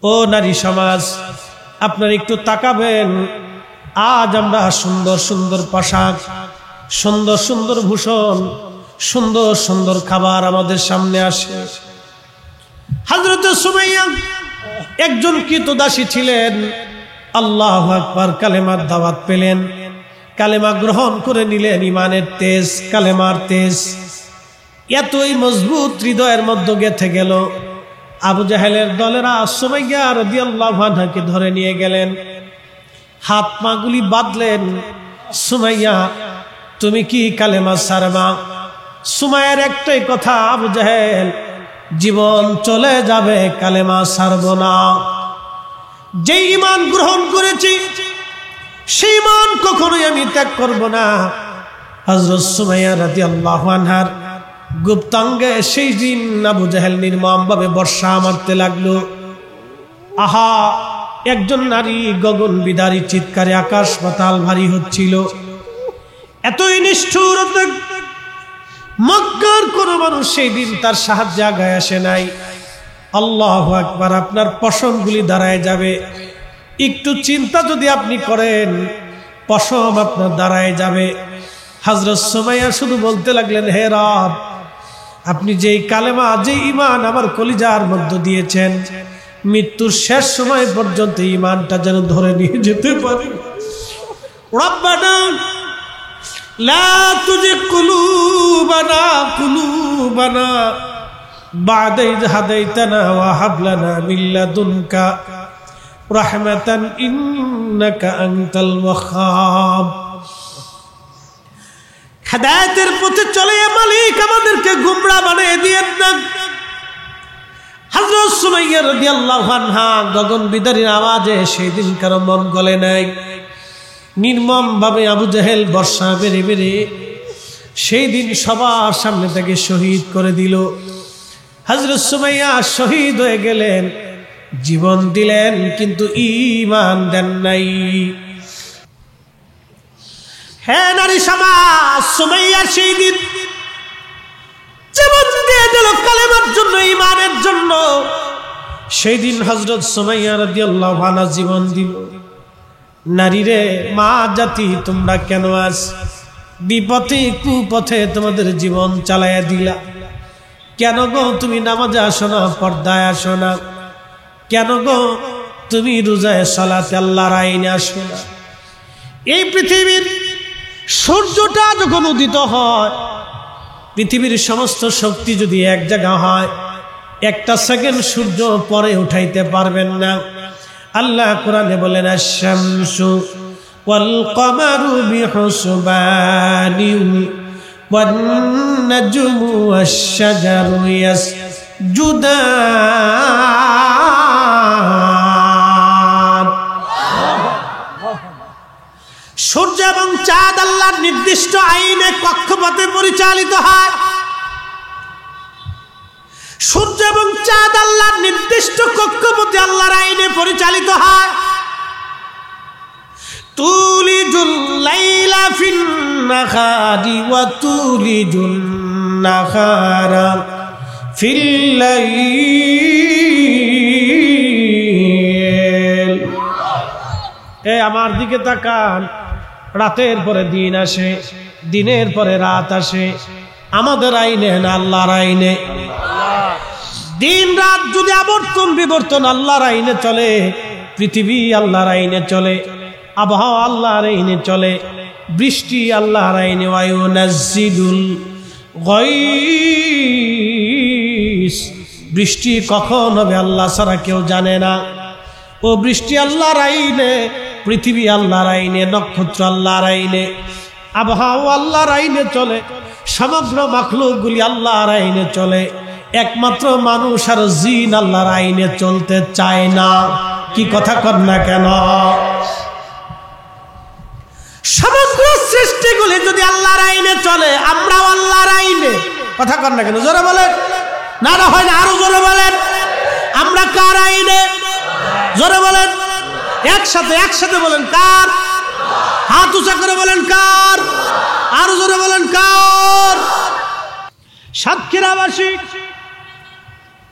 ও নারী সমাজ, আপনারা একটু তাকাবেন। আজ আমরা সুন্দর সুন্দর পোশাক, সুন্দর সুন্দর ভূষণ, সুন্দর সুন্দর খাবার আমাদের সামনে আসে। হযরত সুমাইয়া একজন কৃতদাসী ছিলেন। আল্লাহু আকবার, কালেমার দাওয়াত পেলেন, কালেমা গ্রহণ করে নিলেন। ইমানের তেজ, কালেমার তেজ এতই মজবুত হৃদয়ের মধ্যে গেঁথে গেল। আবু জাহেলের দলেরা সুমাইয়া রাদিয়াল্লাহু আনহাকে ধরে নিয়ে গেলেন, হাত পাগুলি বাঁধলেন। সুমাইয়া, তুমি কি কালেমা ছাড়বা? সুমাইয়ার একটাই কথা, আবু জাহেল, জীবন চলে যাবে, কালেমা ছাড়ব না। যে ঈমান গ্রহণ করেছি সেই ঈমান কখনোই আমি ত্যাগ করব না। হযরত সুমাইয়া রাদিয়াল্লাহু আনহার গুপ্তাঙ্গে সেই দিন আবু জাহেল নির্মমভাবে বর্ষা মারতে লাগলো। আহা, একজন নারী গগন বিদারী চিৎকারে আকাশ পাতাল ভারী হচ্ছিল। এতই নিষ্ঠুর, মক্কার কোন মানুষ সেই দিন তার সাহায্যে আগায় আসে নাই। আল্লাহু আকবার, আপনার পশমগুলি দাঁড়ায় যাবে। একটু চিন্তা যদি আপনি করেন, পশম আপনার দাঁড়ায় যাবে। হযরত সুমাইয়া শুধু বলতে লাগলেন, হে রব, আপনি যেই কালেমা, যে ঈমান আমার কলিজার মধ্যে দিয়েছেন, মৃত্যুর শেষ সময় পর্যন্ত ঈমানটা যেন ধরে নিয়ে যেতে পারি। রব্বানা লা তুজিগ কুলুবানা বা'দা ইয হাদাইতানা ওয়া হাব লানা মিন লাদুনকা রাহমাতান ইন্নাকা আনতাল ওয়াহ্হাব। হেদায়েতের পথে চলে মালিক আমাদেরকে গোমরা বানিয়ে দিয়েন না। হযরত সুমাইয়া রাদিয়াল্লাহু আনহা গগন বিদারীর আওয়াজে সেই দিন কারো মন গলে নাই। নির্মম ভাবে আবু জাহেল বর্ষা বেড়ে বেড়ে সেই দিন সবার সামনে তাকে শহীদ করে দিল। হযরত সুমাইয়া শহীদ হয়ে গেলেন, জীবন দিলেন, কিন্তু ঈমান দেন নাই। হে নারী সমাজ, সুমাইয়া সেই দিন জীবন দিয়ে দিল কালেমার জন্য, ঈমানের জন্য। সেই দিন হযরত সুমাইয়া রাদিয়াল্লাহু আনহা জীবন দিল। নারীরে, মা জাতি, তোমরা কেন আজ বিপথে কুপথে তোমাদের জীবন চালাইয়া দিলা? কেন গো তুমি নামাজে আসো না, পর্দায় আসো না? কেন গো তুমি রোজায় সালাতে আল্লাহর আইনে আসো না? এই পৃথিবীর সূর্যটা যখন উদিত হয়, পৃথিবীর সমস্ত শক্তি যদি এক জায়গা হয়, একটা সেকেন্ড সূর্য পরে উঠাইতে পারবেন না। আল্লাহ কোরআনে বলেন, আশ-শামসু ওয়াল কমারু বিহুসবানিন ওয়ান নাজমু ওয়াশ-শাজারু ইয়াসজুদান। সূর্য এবং চাঁদ আল্লাহর নির্দিষ্ট আইনে কক্ষপথে পরিচালিত হয়। সূর্য এবং চাঁদ আল্লাহর নির্দিষ্ট কক্ষপথে আল্লাহর আইনে পরিচালিত হয়। তুলিজুল লাইলা ফিন নাহারি ওয়া তুলিজুন নাহারা ফিল লাইল। আমার দিকে তাকান, রাতের পরে দিন আসে, দিনের পরে রাত আসে। আমাদের আইনে না আল্লাহর আইনে? দিন রাত যদি আবর্তন বিবর্তন আল্লাহর আইনে চলে, পৃথিবী আল্লাহর আইনে চলে, আবহাওয়া আল্লাহর আইনে চলে, বৃষ্টি আল্লাহর আইনে। ওয়ায়ুনাজ্জিলুল গায়স, বৃষ্টি কখন হবে আল্লাহ ছাড়া কেউ জানে না। ও বৃষ্টি আল্লাহর আইনে, পৃথিবী আল্লাহর আইনে, নক্ষত্র আল্লাহর আইনে, আবহাওয়া আল্লাহর আইনে চলে, সমগ্র মাখলুকগুলি আল্লাহর আইনে চলে। একমাত্র মানুষ আর জিন আল্লাহর আইনে চলতে চায় না। কি কথা কর না কেন? সমগ্র সৃষ্টিগুলি যদি আল্লাহর আইনে চলে, আমরাও আল্লাহর আইনে। কথা কর না কেন? জোরে বলেন। না না হয় না, আরো জোরে বলেন। আমরা কার আইনে? জোরে বলেন। একসাথে একসাথে বলেন, কার? হাত উঁচা করে বলেন, কার? আরো জোরে বলেন, কার? সাতক্ষীরাবাসী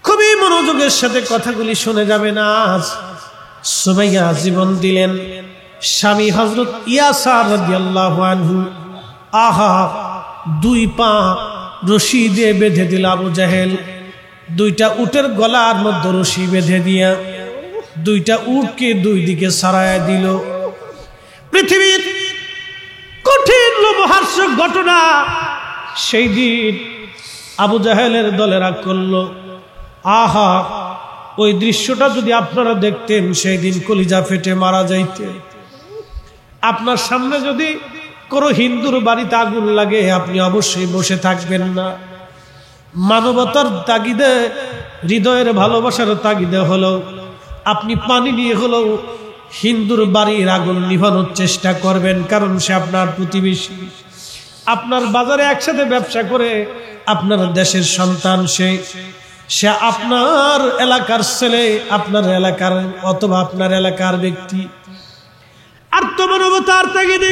খুব খুবই মনোযোগের সাথে কথাগুলি শুনে যাবেন। আজ সুমাইয়া জীবন দিলেন, স্বামী হযরত ইয়াসার রাদিয়াল্লাহু আনহু আহা 2 পা রশি দিয়ে বেঁধে দিল আবু জাহেল। 2টা উটের গলার মধ্যে রশি বেঁধে দিয়া 2টা উটকে 2 দিকে সরায়া দিল। পৃথিবীর কঠিন লোমহর্ষক ঘটনা। সেই দিন আবু জাহেলের দলেরা করলো, আহা ওই দৃশ্যটা যদি আপনারা দেখতেন সেই দিন কলিজা ফেটে মারা যাইতে। আপনার সামনে যদি কোনো হিন্দুর বাড়িতে আগুন লাগে আপনি অবশ্যই বসে থাকবেন না। মানবতার তাগিদে, হৃদয়ের ভালোবাসার তাগিদে হলো আপনি পানি নিয়ে হলো হিন্দুর বাড়ির আগুন নিভানোর চেষ্টা করবেন, কারণ সে আপনার প্রতিবেশী। আপনার বাজারে একসাথে ব্যবসা করে, আপনার দেশের সন্তান, সে আপনার এলাকার ছেলে, আপনার এলাকার অথবা আপনার এলাকার ব্যক্তি। আত্মমানবতার তাগিদে,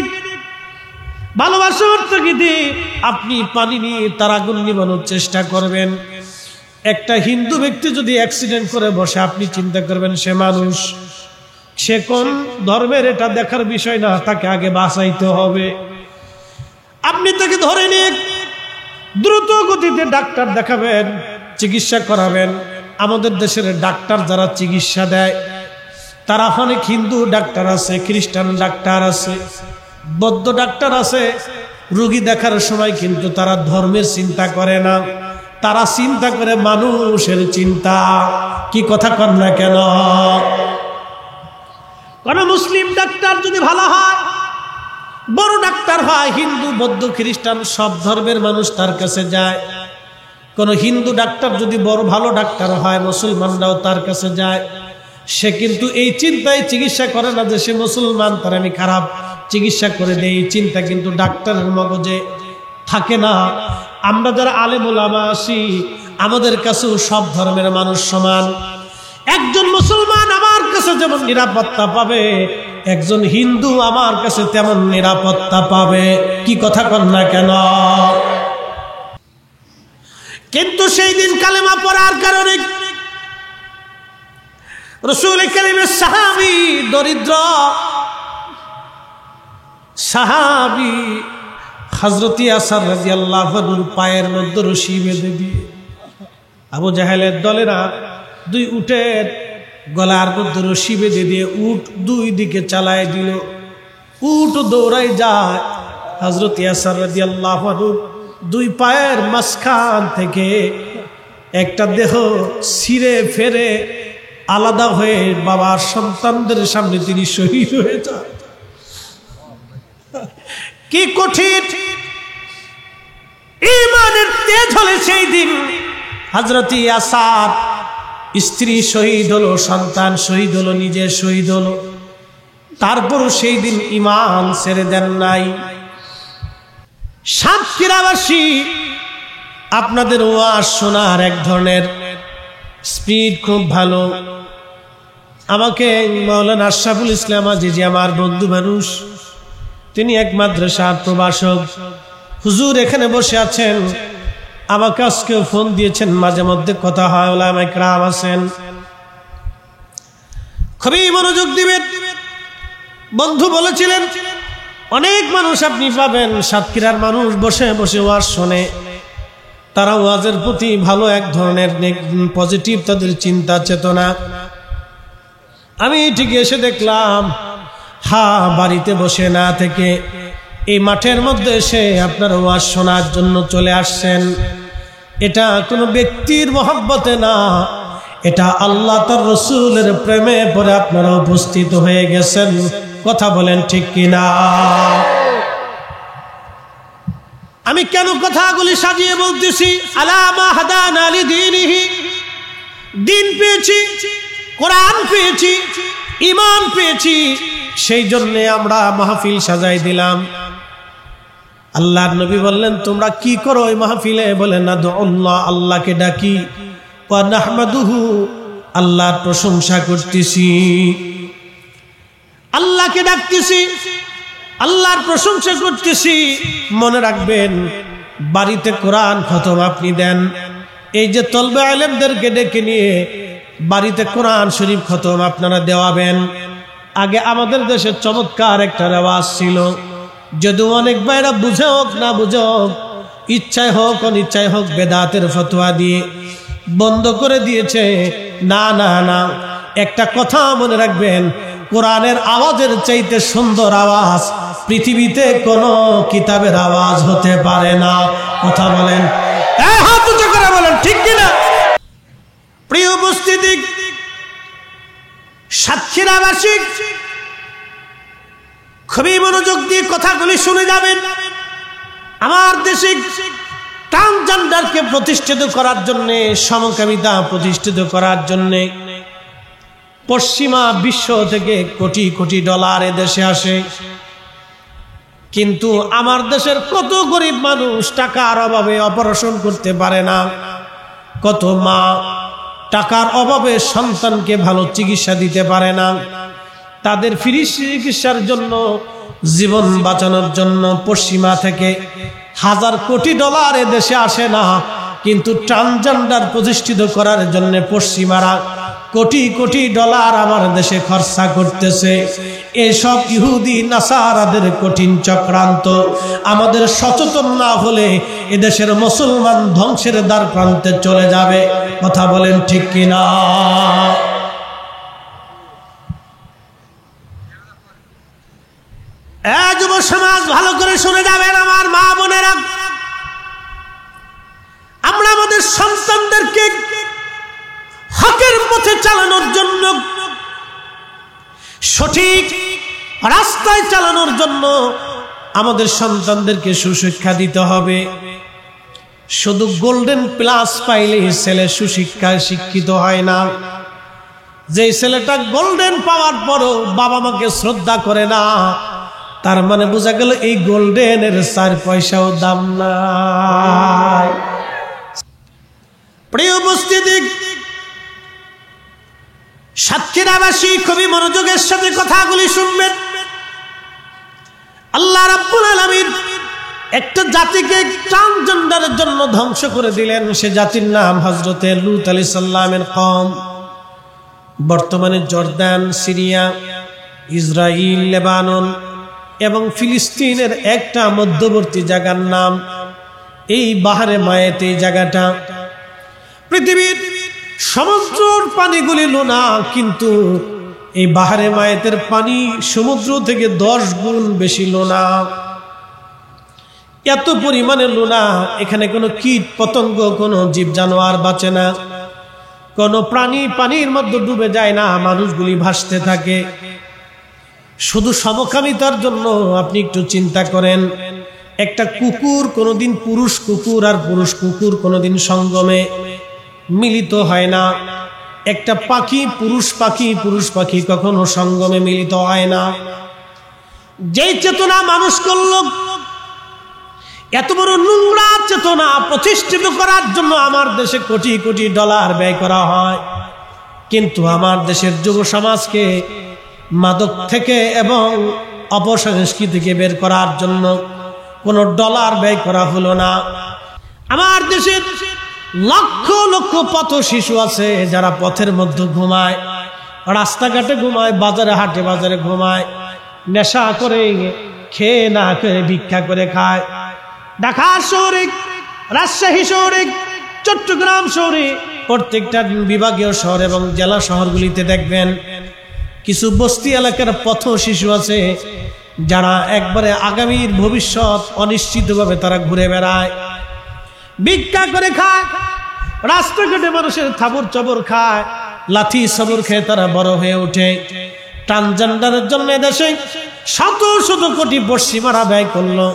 ভালোবাসার তাগিদে আপনি পানি নিয়ে তার আগুন নিভানোর চেষ্টা করবেন। একটা হিন্দু ব্যক্তি যদি অ্যাক্সিডেন্ট করে বসে, আপনি চিন্তা করবেন সে মানুষ, সে কোন ধর্মের এটা দেখার বিষয় না, তাকে আগে বাঁচাইতে হবে। আপনি তাকে ধরে নিয়ে দ্রুত গতিতে ডাক্তার দেখাবেন, চিকিৎসা করাবেন। আমাদের দেশের ডাক্তার যারা চিকিৎসা দেয় তারা অনেক হিন্দু ডাক্তার আছে, খ্রিস্টান ডাক্তার আছে, বৌদ্ধ ডাক্তার আছে। রোগী দেখার সময় কিন্তু তারা ধর্মের চিন্তা করে না, তারা চিন্তা করে মানুষের চিন্তা। কি কথা কন না কেন? কোন মুসলিম ডাক্তার যদি ভালো হয়, বড় ডাক্তার হয়, হিন্দু বৌদ্ধ খ্রিস্টান সব ধর্মের মানুষ তার কাছে যায়। কোন হিন্দু ডাক্তার যদি বড় ভালো ডাক্তার হয়, মুসলমানরাও তার কাছে যায়। সে কিন্তু এই চিন্তায় চিকিৎসা করে না যে সে মুসলমান, তার আমি খারাপ চিকিৎসা করে দেই। এই চিন্তা কিন্তু ডাক্তারের মগজে থাকে না। আমরা যারা আলেম ওলামা আছি, আমাদের কাছেও সব ধর্মের মানুষ সমান। একজন মুসলমান আমার কাছে যেমন নিরাপত্তা পাবে, একজন হিন্দু আমার কাছে তেমন নিরাপত্তা পাবে। কি কথা কন না কেন? কিন্তু সেই দিন কালেমা পড়ার কারণে রাসূল কারীমের সাহাবী, দরিদ্র সাহাবী হযরত ইয়াসার রাদিয়াল্লাহু আনহুর পায়ের মধ্যে রশি বেঁধে দিয়ে আবু জাহেলের দলেরা 2 উটের গলার মধ্যে রশি বেঁধে দিয়ে উট 2 দিকে চালায় দিল। উট দৌড়াই যায়, হযরত ইয়াসার রাদিয়াল্লাহু আনহুর 2 পায়ের মাঝখান থেকে একটা দেহ ছিঁড়ে ফেরে আলাদা হয়ে বাবার সন্তানদের সামনে তিনি শহীদ হয়ে যান। কি কঠিন ঈমানের তেজ হলে সেই দিন হযরত ইয়াসার স্ত্রী শহীদ হলো, সন্তান শহীদ হলো, নিজে শহীদ হলো, তারপরও সেই দিন ঈমান ছেড়ে দেন নাই। সাতক্ষীরাবাসী, আপনাদের ওয়াজ শোনার এক ধরনের স্পিড খুব ভালো। আমাকে মাওলানা আশরাফুল ইসলাম আজিজি আমার বন্ধু মানুষ, তিনি এক মাদ্রাসার প্রভাষক হুজুর এখানে বসে আছেন। আমাকে আজকে ফোন দিয়েছেন, মাঝে মধ্যে কথা হয়, ওলামায়ে কেরাম আছেন, খুবই মনোযোগ দিবেন। বন্ধু বলেছিলেন অনেক মানুষ আপনি পাবেন সাতক্ষীরার মানুষ বসে বসে ওয়াজ শোনে, তারা ওয়াজের প্রতি ভালো এক ধরনের পজিটিভ তাদের চিন্তা চেতনা। আমি ঠিক এসে দেখলাম বাড়িতে বসে না থেকে এই মাঠের মধ্যে এসে আপনার ওয়াজ শোনার জন্য চলে আসছেন। এটা কোনো ব্যক্তির মহব্বতে না, এটা আল্লাহ তার রাসূলের প্রেমে পরে আপনারা উপস্থিত হয়ে গেছেন। কথা বলেন ঠিক কিনা? আমি কেন কথাগুলি সাজিয়ে বলতেছি? আলামা হাদানা লিদীনিহি, দিন পেয়েছি, কোরআন পেয়েছি, ঈমান পেয়েছি, সেই জন্য আমরা মাহফিল সাজাই দিলাম। আল্লাহর নবী বললেন তোমরা কি করো ওই মাহফিলে? বলেন না দুআল্লাহ, আল্লাহকে ডাকি, ওয়া নাহমাদুহু, আল্লাহর প্রশংসা করতেছি, আল্লাহকে ডাকতেছি, আল্লাহর প্রশংসা করতেছি। মনে রাখবেন বাড়িতে কোরআন খতম আপনি দেন, এই যে তলবে আলেমদেরকে ডেকে নিয়ে বাড়িতে কোরআন শরীফ খতম আপনারা দেওয়াবেন, আগে আমাদের দেশে চমৎকার একটা রেওয়াজ ছিল, যদিও অনেক ভাইরা বুঝে হোক না বুঝে হোক, ইচ্ছায় হোক অনিচ্ছায় হোক, বেদাতের ফতোয়া দিয়ে বন্ধ করে দিয়েছে। না না না, একটা কথা মনে রাখবেন, কোরআনের আওয়াজের চাইতে সুন্দর আওয়াজ পৃথিবীতে কোনো কিতাবের আওয়াজ হতে পারে না। কথা বলেন, হাত উঁচু করে বলেন ঠিক কিনা? প্রিয় উপস্থিতি, সাতক্ষীরাবাসী খুবই মনোযোগ দিয়ে কথাগুলি শুনে যাবেন। আমার দেশে ট্রান্সজেন্ডারকে প্রতিষ্ঠিত করার জন্যে, সমকামিতা প্রতিষ্ঠিত করার জন্যে পশ্চিমা বিশ্ব থেকে কোটি কোটি ডলার এদেশে আসে, কিন্তু আমার দেশের কত গরিব মানুষ টাকার অভাবে অপারেশন করতে পারে না, কত মা টাকার অভাবে সন্তানকে ভালো চিকিৎসা দিতে পারে না, তাদের ফ্রি চিকিৎসার জন্য, জীবন বাঁচানোর জন্য পশ্চিমা থেকে হাজার কোটি ডলার এদেশে আসে না, কিন্তু ট্রান্সজেন্ডার প্রতিষ্ঠিত করার জন্য পশ্চিমারা কোটি কোটি ডলার আমার দেশে খরচা করতেছে। এসব ইহুদি নাসারাদের কঠিন চক্রান্ত, আমাদের সচেতন না হলে এদেশের মুসলমান ধ্বংসের দ্বার প্রান্তে চলে যাবে। কথা বলেন ঠিক কিনা? যুব সমাজ ভালো করে শুনে যাবেন, আমার মা বোনেরা, আমরা আমাদের সন্তানদেরকে হকের পথে চালানোর জন্য, সঠিক রাস্তায় চালানোর জন্য আমাদের সন্তানদেরকে সুশিক্ষা দিতে হবে। শুধু গোল্ডেন প্লাস পাইলে ছেলে সুশিক্ষায় শিক্ষিত হয় না। যে ছেলেটা গোল্ডেন পাওয়ার পরও বাবা মাকে শ্রদ্ধা করে না, তার মানে বোঝা গেল এই গোল্ডেনের 4 পয়সাও দাম নাই। প্রিয় উপস্থিতি, সাতক্ষীরাবাসী খুবই মনোযোগের সাথে কথাগুলি শুনবেন। আল্লাহ রাব্বুল আলামিন একটা জাতিকে ট্রান্সজেন্ডারের জন্য ধ্বংস করে দিলেন। সে জাতির নাম হযরতে লূত আলাইহিস সালামের কওম। বর্তমানে জর্দান, সিরিয়া, ইসরাইল, লেবানন এবং ফিলিস্তিনের একটা মধ্যবর্তী জায়গার নাম এই বাহারে মায়েত। এই জায়গাটা পৃথিবীর সমুদ্রের পানিগুলি লোনা, কিন্তু এই বাহারে মায়েতের পানি সমুদ্র থেকে 10 গুণ বেশি লোনা। এত পরিমাণে লোনা, এখানে কোনো কীট পতঙ্গ, কোনো জীব জানোয়ার বাঁচে না, কোনো প্রাণী পানির মধ্যে ডুবে যায় না, মানুষগুলি ভাসতে থাকে। শুধু সমকামিতার জন্য আপনি একটু চিন্তা করেন, একটা কুকুর কোনোদিন পুরুষ কুকুর আর পুরুষ কুকুর কোনোদিন সঙ্গমে মিলিত হয় না। একটা পাখি পুরুষ পাখি কখনো সঙ্গমে মিলিত হয় না। যেই চেতনা মানুষ করল, এত বড় নোংরা চেতনা প্রতিষ্ঠিত করার জন্য আমার দেশে কোটি কোটি ডলার ব্যয় করা হয়, কিন্তু আমার দেশের যুব সমাজকে মাদক থেকে এবং অপসংস্কৃতি থেকে বের করার জন্য কোনো ডলার ব্যয় করা হলো না। আমার দেশের লক্ষ লক্ষ পথ শিশু আছে যারা পথের মধ্যে ঘুমায়, রাস্তাঘাটে ঘুমায়, বাজারে হাটে বাজারে ঘুমায়, নেশা করে, খেয়ে না করে ভিক্ষা করে খায়। ঢাকা শহরে, রাজশাহী শহরে, চট্টগ্রাম শহরে, প্রত্যেকটা বিভাগীয় শহর এবং জেলা শহরগুলিতে দেখবেন কিছু বস্তি এলাকার পথ শিশু আছে যারা একবারে আগামীর ভবিষ্যৎ অনিশ্চিতভাবে তারা ঘুরে বেড়ায়, ভিক্ষা করে খায়, রাস্তাঘাটে মানুষের থাবর চবর খায়, লাথি সবর খেয়ে তারা বড় হয়ে ওঠে। ট্রান্সজেন্ডারের জন্য দেশে শত শত কোটি পশ্চিমারা ব্যয় করলো,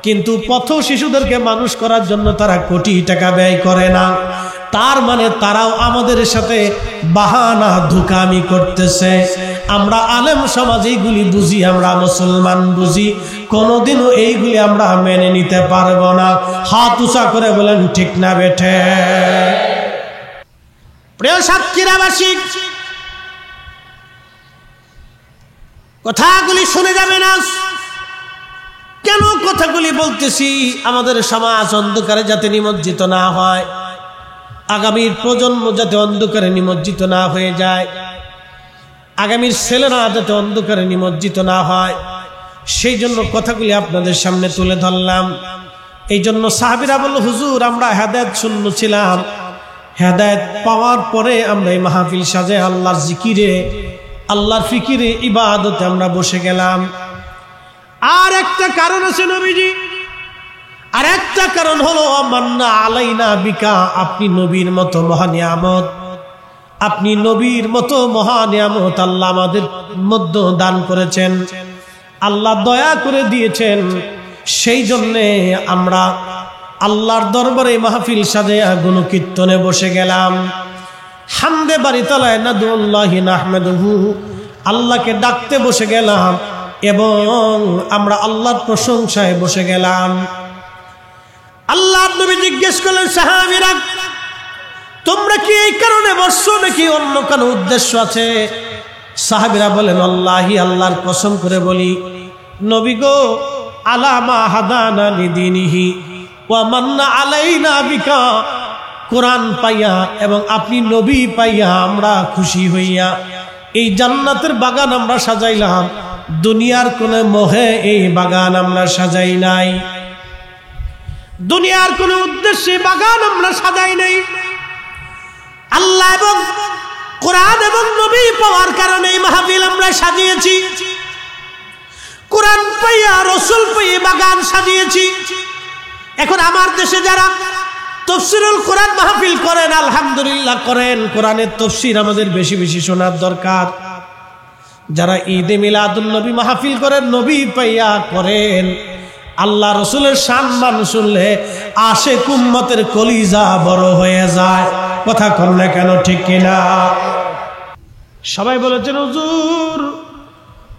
কিন্তু পথ শিশুদেরকে মানুষ করার জন্য তারা কোটি টাকা ব্যয় করে না। তার মানে তারাও আমাদের সাথে বাহানা ধোঁকামি করতেছে। আমরা আলেম সমাজ এইগুলি বুঝি, আমরা মুসলমান বুঝি, কোনোদিনও এইগুলি আমরা মেনে নিতে পারবো না। হাত উঁচা করে বলেন ঠিক না বেঠে? প্রিয় সাতক্ষীরাবাসী, কথাগুলি শুনে যাবে না। কেন কথাগুলি বলতেছি? আমাদের সমাজ অন্ধকারে যাতে নিমজ্জিত না হয়, আগামীর প্রজন্ম যাতে অন্ধকারে নিমজ্জিত না হয়ে যায়, আগামীর ছেলেরা যাতে অন্ধকারে নিমজ্জিত না হয়, সেই জন্য কথাগুলি আপনাদের সামনে তুলে ধরলাম। এই জন্য সাহাবীরা বলল, হুজুর আমরা হেদায়েত শূন্য ছিলাম, হেদায়েত পাওয়ার পরে আমরা এই মাহফিল সাজে আল্লাহর জিকিরে, আল্লাহর ফিকিরে, ইবাদতে আমরা বসে গেলাম। আর একটা কারণ আছে নবীজি, আর একটা কারণ হলো মান্না আলাইনা বিকা, আপনি নবীর মতো মহা নিয়ামত, আপনি নবীর মতো মহা নিয়ামত আল্লাহ আমাদের মধ্যে দান করেছেন, আল্লাহ দয়া করে দিয়েছেন। সেই জন্যে আমরা আল্লাহর দরবারে মাহফিল সাজিয়া গুণকীর্তনে বসে গেলাম। হামদে বারিতালায় নাদুল্লাহি নাহমাদুহু, আল্লাহকে ডাকতে বসে গেলাম এবং আমরা আল্লাহর প্রশংসায় বসে গেলাম। আল্লাহর নবী জিজ্ঞেস করলেন, সাহাবীরা তোমরা কি এই কারণে বসছো নাকি অন্য কোনো উদ্দেশ্য আছে? সাহাবীরা বলেন, আল্লাহি, আল্লাহর কসম করে বলি নবী গো, আলামা হাদানা লিদিনিহি ওয়া মান্না আলাইনা বিকা, কোরআন পাইয়া এবং আপনি নবী পাইয়া আমরা খুশি হইয়া এই জান্নাতের বাগান আমরা সাজাইলাম। দুনিয়ার কোন মোহে এই বাগান আমরা সাজাই নাই, দুনিয়ার কোন উদ্দেশ্যে বাগান আমরা সাজাই নাই। আল্লাহ এবং কোরআন এবং নবী পাওয়ার কারণে এই মাহফিল আমরা সাজিয়েছি, কোরআন পাইয়া রাসূল পাইয়া বাগান সাজিয়েছি। এখন আমার দেশে যারা তাফসীরুল কোরআন মাহফিল করেন, আলহামদুলিল্লাহ করেন, কোরআনের তাফসীর আমাদের বেশি বেশি শোনার দরকার। যারা ঈদে মিলাদুন নবী মাহফিল করেন, নবী পাইয়া করেন, আল্লাহ রাসূলের সম্মান শুনলে আশিক উম্মতের কলিজা বড় হয়ে যায়। কথা কর না কেন, ঠিক কিনা? সবাই বলেছেন, হুজুর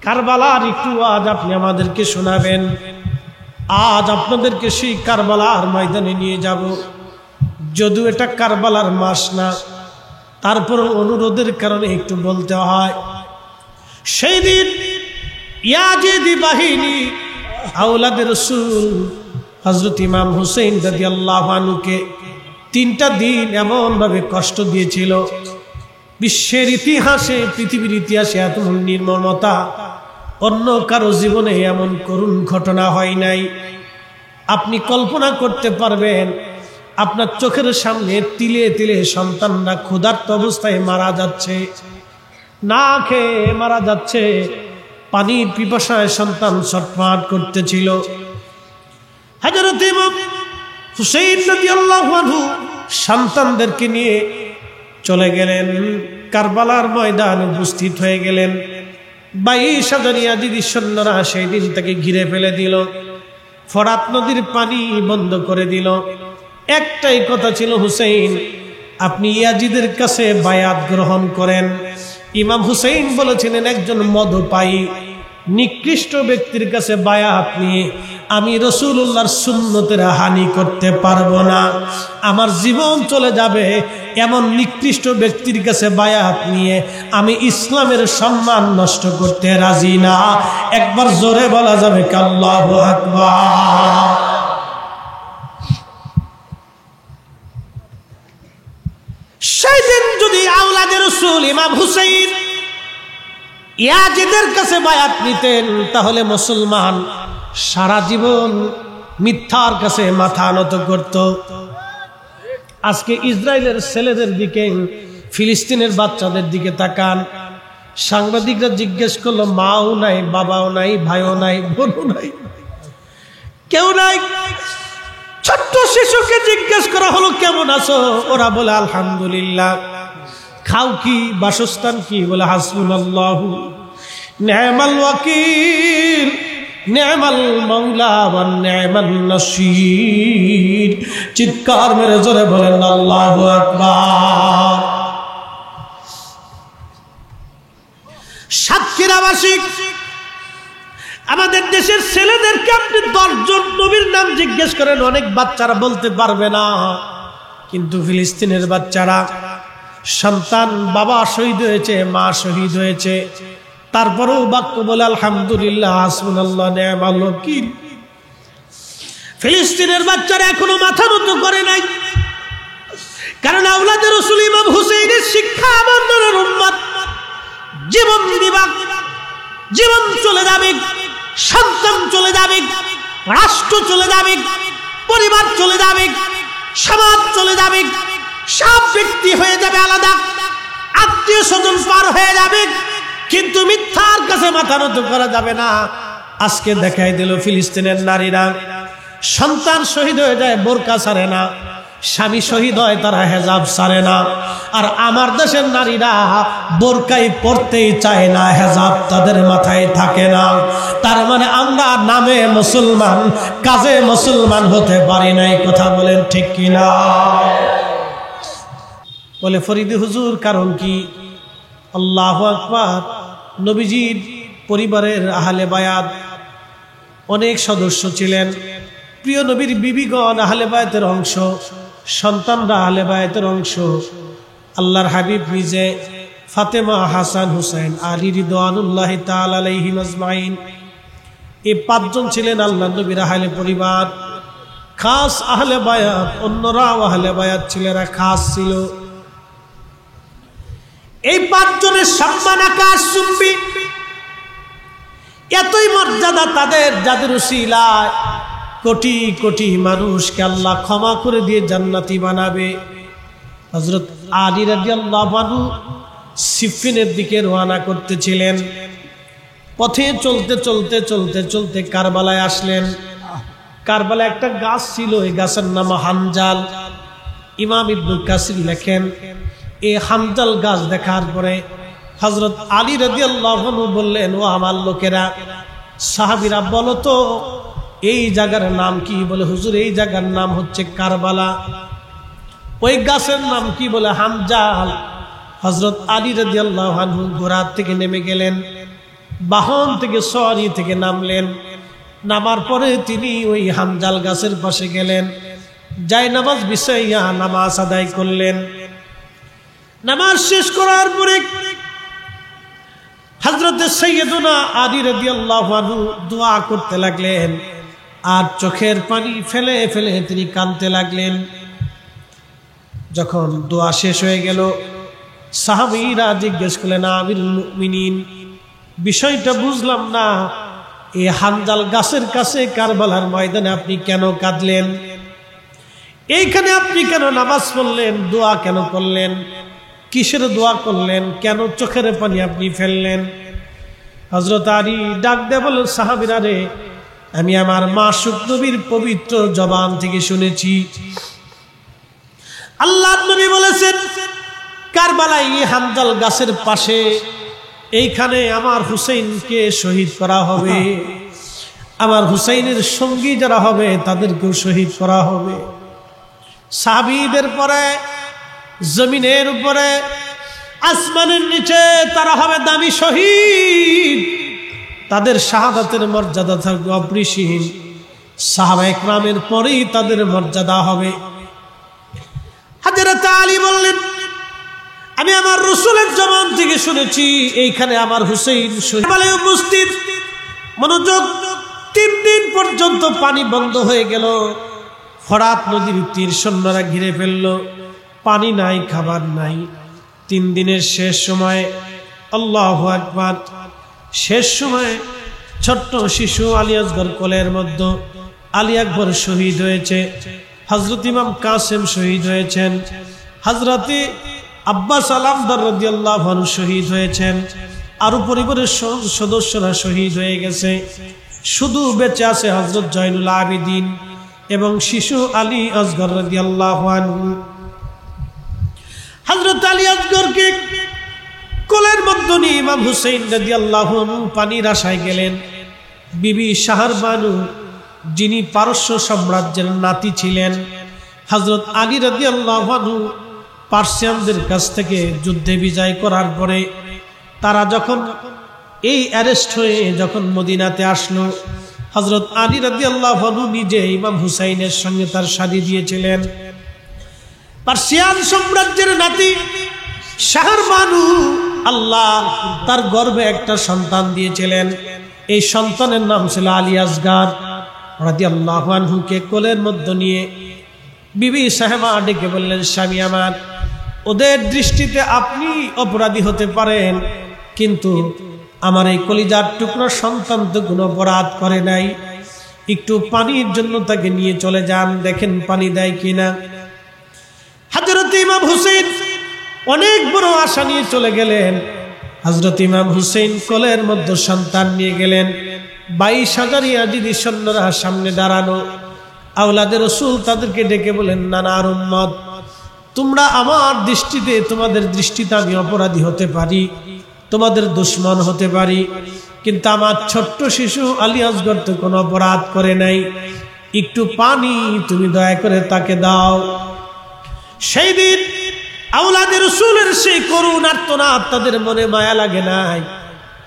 কারবালার একটু আজ আপনি আমাদেরকে শোনাবেন। আজ আপনাদেরকে সেই কারবালার ময়দানে নিয়ে যাব। যদিও এটা কারবালার মাস না, তারপর অনুরোধের কারণে একটু বলতে হয়। সেই দিন ইয়াজিদি বাহিনী আওলাদে রাসূল হযরত ইমাম হুসাইন রাদিয়াল্লাহু আনহুকে 3টা দিন এমন ভাবে কষ্ট দিয়েছিল, বিশ্বের ইতিহাসে, পৃথিবীর ইতিহাসে এত নির্মমতা অন্য কারো জীবনে এমন করুণ ঘটনা হয় নাই। আপনি কল্পনা করতে পারবেন, আপনার চোখের সামনে তিলে তিলে সন্তানরা ক্ষুধার্ত অবস্থায় মারা যাচ্ছে, না খেয়ে মারা যাচ্ছে, পানির পিপাসায় সন্তান ছটফট করতেছিল। হযরত ইমাম হুসাইন রাদিয়াল্লাহু আনহু সন্তানদেরকে নিয়ে চলে গেলেন, কারবালার ময়দানে উপস্থিত হয়ে গেলেন। 22,000 ইয়াজিদি সৈন্যরা সেই দিন তাকে ঘিরে ফেলে দিল, ফরাত নদীর পানি বন্ধ করে দিল। একটাই কথা ছিল, হুসাইন আপনি ইয়াজিদের কাছে বায়াত গ্রহণ করেন। ইমাম হুসাইন বলেছিলেন, একজন মদপায়ী নিকৃষ্ট ব্যক্তির কাছে বায়াত নিয়ে আমি রাসূলুল্লাহর সুন্নতের হানি করতে পারবো না, আমার জীবন চলে যাবে। এমন নিকৃষ্ট ব্যক্তির কাছে বায়াত নিয়ে আমি ইসলামের সম্মান নষ্ট করতে রাজি না। একবার জোরে বলা যাবে কি আল্লাহু আকবার? সেই দিন যদি আওলাদে রাসূল ইমাম হুসাইন ইয়াজিদের কাছে বায়াত নিতেন, তাহলে মুসলমান সারা জীবন মিথ্যার কাছে মাথা নত করত। আজকে ইসরায়েলের ছেলেদের দিকে, ফিলিস্তিনের বাচ্চাদের দিকে তাকান। সাংবাদিকরা জিজ্ঞেস করলো, মাও নাই, বাবাও নাই, ভাইও নাই, বোনও নাই, কেউ নাই। ছোট্ট শিশুকে জিজ্ঞেস করা হলো, কেমন আছো? ওরা বলে আলহামদুলিল্লাহ। খাও কি, বাসস্থান কি? বলে হাসবুনাল্লাহু নি'মাল ওয়াকিল, নি'মাল মাওলা ওয়া নি'মান নাসীর। চিৎকার মেরে জোরে বলেন আল্লাহু আকবার। সাতক্ষীরাবাসী, আমাদের দেশের ছেলেদেরকে আপনি 10 জন নবীর নাম জিজ্ঞেস করেন, অনেক বাচ্চারা বলতে পারবে না। কিন্তু ফিলিস্তিনের বাচ্চারা, সন্তান বাবা শহীদ হয়েছে, মা শহীদ হয়েছে, তারপরেও বাক্য বলে আলহামদুলিল্লাহ, হাসবুনাল্লাহ নি'মাল ওয়াকিল। ফিলিস্তিনের বাচ্চারা এখনো মাথা নত করে নাই। কারণ আওলাদে রাসূল ইমাম হুসাইনের শিক্ষা আমার নবীর উম্মত জীবন দিবা, জীবন চলে যাবে, সন্তান চলে যাবে, রাষ্ট্র চলে যাবে, পরিবার চলে যাবে, সমাজ চলে যাবে, সব ব্যক্তি হয়ে যাবে আলাদা, আত্মীয় স্বজন পার হয়ে যাবে, কিন্তু মিথ্যার কাছে মাথা নত করা যাবে না। আজকে দেখাই দিল ফিলিস্তিনের নারীরা সন্তান শহীদ হয়ে যায়, বোরকা ছাড়ে না, স্বামী শহীদ হয়, তারা হেজাব ছাড়ে না। আর আমার দেশের নারীরা বোরকাই পরতেই চায় না, হেজাব তাদের মাথায় থাকে না। তার মানে আমরা নামে মুসলমান, কাজে মুসলমান হতে পারি নাই। কথা বলেন ঠিক কিনা? বলে ফরিদি হুজুর কারণ কি? আল্লাহু আকবার। নবীজির পরিবারের আহলে বায়াত অনেক সদস্য ছিলেন। প্রিয় নবীর বিবিগণ আহলে বায়াতের অংশ, সন্তানরা আহলে বায়াতের অংশ। আল্লাহর হাবিব নিজে, ফাতেমা, হাসান, হুসাইন, আলী রিদওয়ানুল্লাহি তাআলা আলাইহিম আজমাইন, এই পাঁচজন ছিলেন আল্লাহর নবীর আহলে পরিবার, খাস আহলে বায়াত। অন্যরাও আহলে বায়াত ছিলেন, খাস ছিল। এই পাঁচজনের সম্মান আকাশ চুম্বি, এতই মর্যাদা তাদের, যাদের উসিলায় কোটি কোটি মানুষকে আল্লাহ ক্ষমা করে দিয়ে জান্নাতি বানাবে। হযরত আলী রাদিয়াল্লাহু আনহু সিফিনের দিকে রওনা করতেছিলেন। পথে চলতে চলতে চলতে চলতে কারবালায় আসলেন। কারবালায় একটা গাছ ছিল, এই গাছের নাম হানজাল। ইমাম ইবনে কাসির লেখেন, এই হানজাল গাছ দেখার পরে হযরত আলী রাদিয়াল্লাহু আনহু বললেন, ও আমার লোকেরা, সাহাবীরা, বলো তো এই জায়গার নাম কি? বলে হুজুর এই জায়গার নাম হচ্ছে কারবালা। ওই গাছের নাম কি? বলে হানজাল। হযরত আলী রাদিয়াল্লাহু আনহু ঘোড়া থেকে নেমে গেলেন, বাহন থেকে সওয়ারি থেকে নামলেন। নামার পরে তিনি ওই হানজাল গাছের পাশে গেলেন, যাই নামাজ বিছাইয়া নামাজ আদায় করলেন। নামাজ শেষ করার পরে হযরত সাইয়্যিদুনা আলী রাদিয়াল্লাহু আনহু দোয়া করতে লাগলেন, আর চোখের পানি ফেলে ফেলে তিনি কাঁদতে লাগলেন। যখন দোয়া শেষ হয়ে গেল, সাহাবীরা জিজ্ঞেস করলেন, আমিরুল মুমিনিন, বিষয়টা বুঝলাম না, এই হানজাল গাছের কাছে কারবালার ময়দানে আপনি কেন কাঁদলেন? এইখানে আপনি কেন নামাজ পড়লেন? দোয়া কেন করলেন? কিসের দোয়া করলেন? কেন চোখের পানি আপনি ফেললেন? হযরত আলী ডাক দিয়ে বললেন, সাহাবীরা রে, আমি আমার মাসুক নবীর পবিত্র জবান থেকে শুনেছি, আল্লাহর নবী বলেছেন কারবালায় হানজাল গাছের পাশে এইখানে আমার হুসাইনকে শহীদ করা হবে, আমার হুসাইনের সঙ্গী যারা হবে তাদেরকেও শহীদ করা হবে। সাহাবীদের পরে জমিনের উপরে, আসমানের নিচে তারা হবে দামি শহীদ, তাদের শাহাদাতের মর্যাদা থাকবে অপরিসীম। সাহাবায়ে কেরামের পরেই তাদের মর্যাদা হবে। হযরত আলী বললেন, আমি আমার রাসূলের জবান থেকে শুনেছি এইখানে আমার হুসাইন শহীদ বলে উপস্থিত। মনোযোগ। 3 দিন পর্যন্ত পানি বন্ধ হয়ে গেল। ফরাত নদীর তীর সৈন্যরা ঘিরে ফেলল, পানি নাই, খাবার নাই। 3 দিনের শেষ সময়ে, আল্লাহু আকবার, শেষ সময়ে ছোট্ট শিশু আলী আসগর কোলের মধ্যে, আলী আকবর শহীদ হয়েছে, হযরত ইমাম কাসেম শহীদ হয়েছেন, হযরত আব্বাস আলামদার রাদিয়াল্লাহু আনহু শহীদ হয়েছেন, আরো পরিবারের সদস্যরা শহীদ হয়ে গেছে। শুধু বেঁচে আছে হযরত জয়নুল আবেদিন এবং শিশু আলী আসগর রাদিয়াল্লাহু আনহু। হযরত আলী আসগরকে কোলের মধ্যে নিয়ে ইমাম হুসাইন রাদিয়াল্লাহু আনহু পানির আশায় গেলেন। বিবি শাহরবানু, যিনি পারস্য সাম্রাজ্যের নাতি ছিলেন, হযরত আলী রাদিয়াল্লাহু আনহু পার্সিয়ানদের কাছ থেকে যুদ্ধে বিজয় করার পরে তারা যখন এই অ্যারেস্ট হয়ে যখন মদিনাতে আসলো, হযরত আলী রাদিয়াল্লাহু আনহু নিজে ইমাম হুসাইনের সঙ্গে তার শাদী দিয়েছিলেন। পার্সিয়ান সাম্রাজ্যের নাতি শাহরবানু, আল্লাহ তার গর্ভে একটা সন্তান দিয়েছিলেন। এই সন্তানের নাম ছিল আলী আসগর রাদিয়াল্লাহু আনহুকে কোলের মধ্যে নিয়ে বিবি সাহেবা ডেকে বললেন, স্বামী আমার, ওদের দৃষ্টিতে আপনি অপরাধী হতে পারেন, কিন্তু আমার এই কলিজার টুকরো সন্তান তো কোনো অপরাধ করে নাই, একটু পানির জন্য তাকে নিয়ে চলে যান, দেখেন পানি দেয় কিনা। হযরত ইমাম হুসেন অনেক বড় আশা নিয়ে চলে গেলেন। হযরত ইমাম হুসেন কোলের মধ্যে সন্তান নিয়ে গেলেন। 22,000 ইয়াজিদি সৈন্যরা সামনে দাঁড়ানো। আওলাদে রাসূল তাদেরকে ডেকে বলেন, নানার উম্মত, তোমরা আমার দৃষ্টিতে, তোমাদের দৃষ্টিতে আমি অপরাধী হতে পারি, তোমাদের দুশমন হতে পারি, কিন্তু আমার ছোট্ট শিশু আলী আসগর তো কোনো অপরাধ করে নাই, একটু পানি তুমি দয়া করে তাকে দাও। সেই দিন আওলাদে রাসূলের সেই করুণ আর্তনাদ তাদের মনে মায়া লাগে নাই।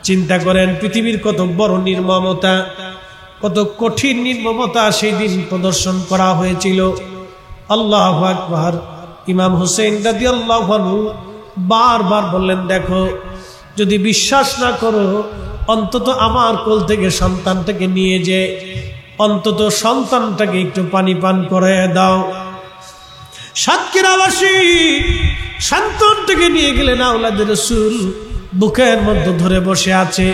চিন্তা করেন পৃথিবীর কত বড় নির্মমতা, কত কঠিন নির্মমতা সেই দিন প্রদর্শন করা হয়েছিল। আল্লাহু আকবার। ইমাম হুসেন রাদিয়াল্লাহু আনহু বারবার বললেন, দেখো, যদি বিশ্বাস না করো, অন্তত আমার কোল থেকে সন্তানটাকে নিয়ে যে অন্তত সন্তানটাকে একটু পানি পান করায় দাও। সাতক্ষীরাবাসী সন্তানটাকে নিয়ে গেলেন। আওলাদে রাসূল বুকের মধ্যে ধরে বসে আছে।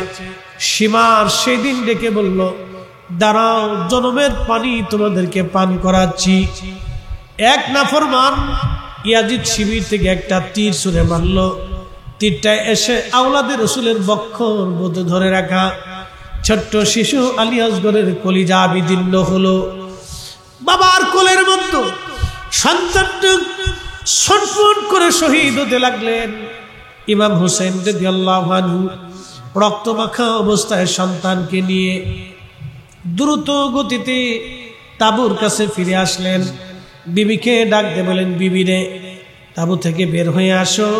সীমার সেদিন ডেকে বলল, দাঁড়াও, জনমের পানি তোমাদেরকে পান করাচ্ছি। এক নাফরমান ইয়াজিদ শিবির থেকে একটা তীর ছুঁড়ে মারল। তীরটা এসে আওলাদে রাসূলের বক্ষর মধ্যে ধরে রাখা ছোট্ট শিশু আলী আসগরের কলিজা বিদীর্ণ হলো। বাবার কোলের মধ্যে সন্তানটা ছটফট করে শহীদ হতে লাগলেন। ইমাম হুসেন রাদিয়াল্লাহু আনহু রক্তমাখা অবস্থায় সন্তানকে নিয়ে দ্রুত গতিতে তাঁবুর কাছে ফিরে আসলেন। বিবিকে ডাক দিয়ে বলেন, বিবি রে, তাঁবু থেকে বের হয়ে আসো,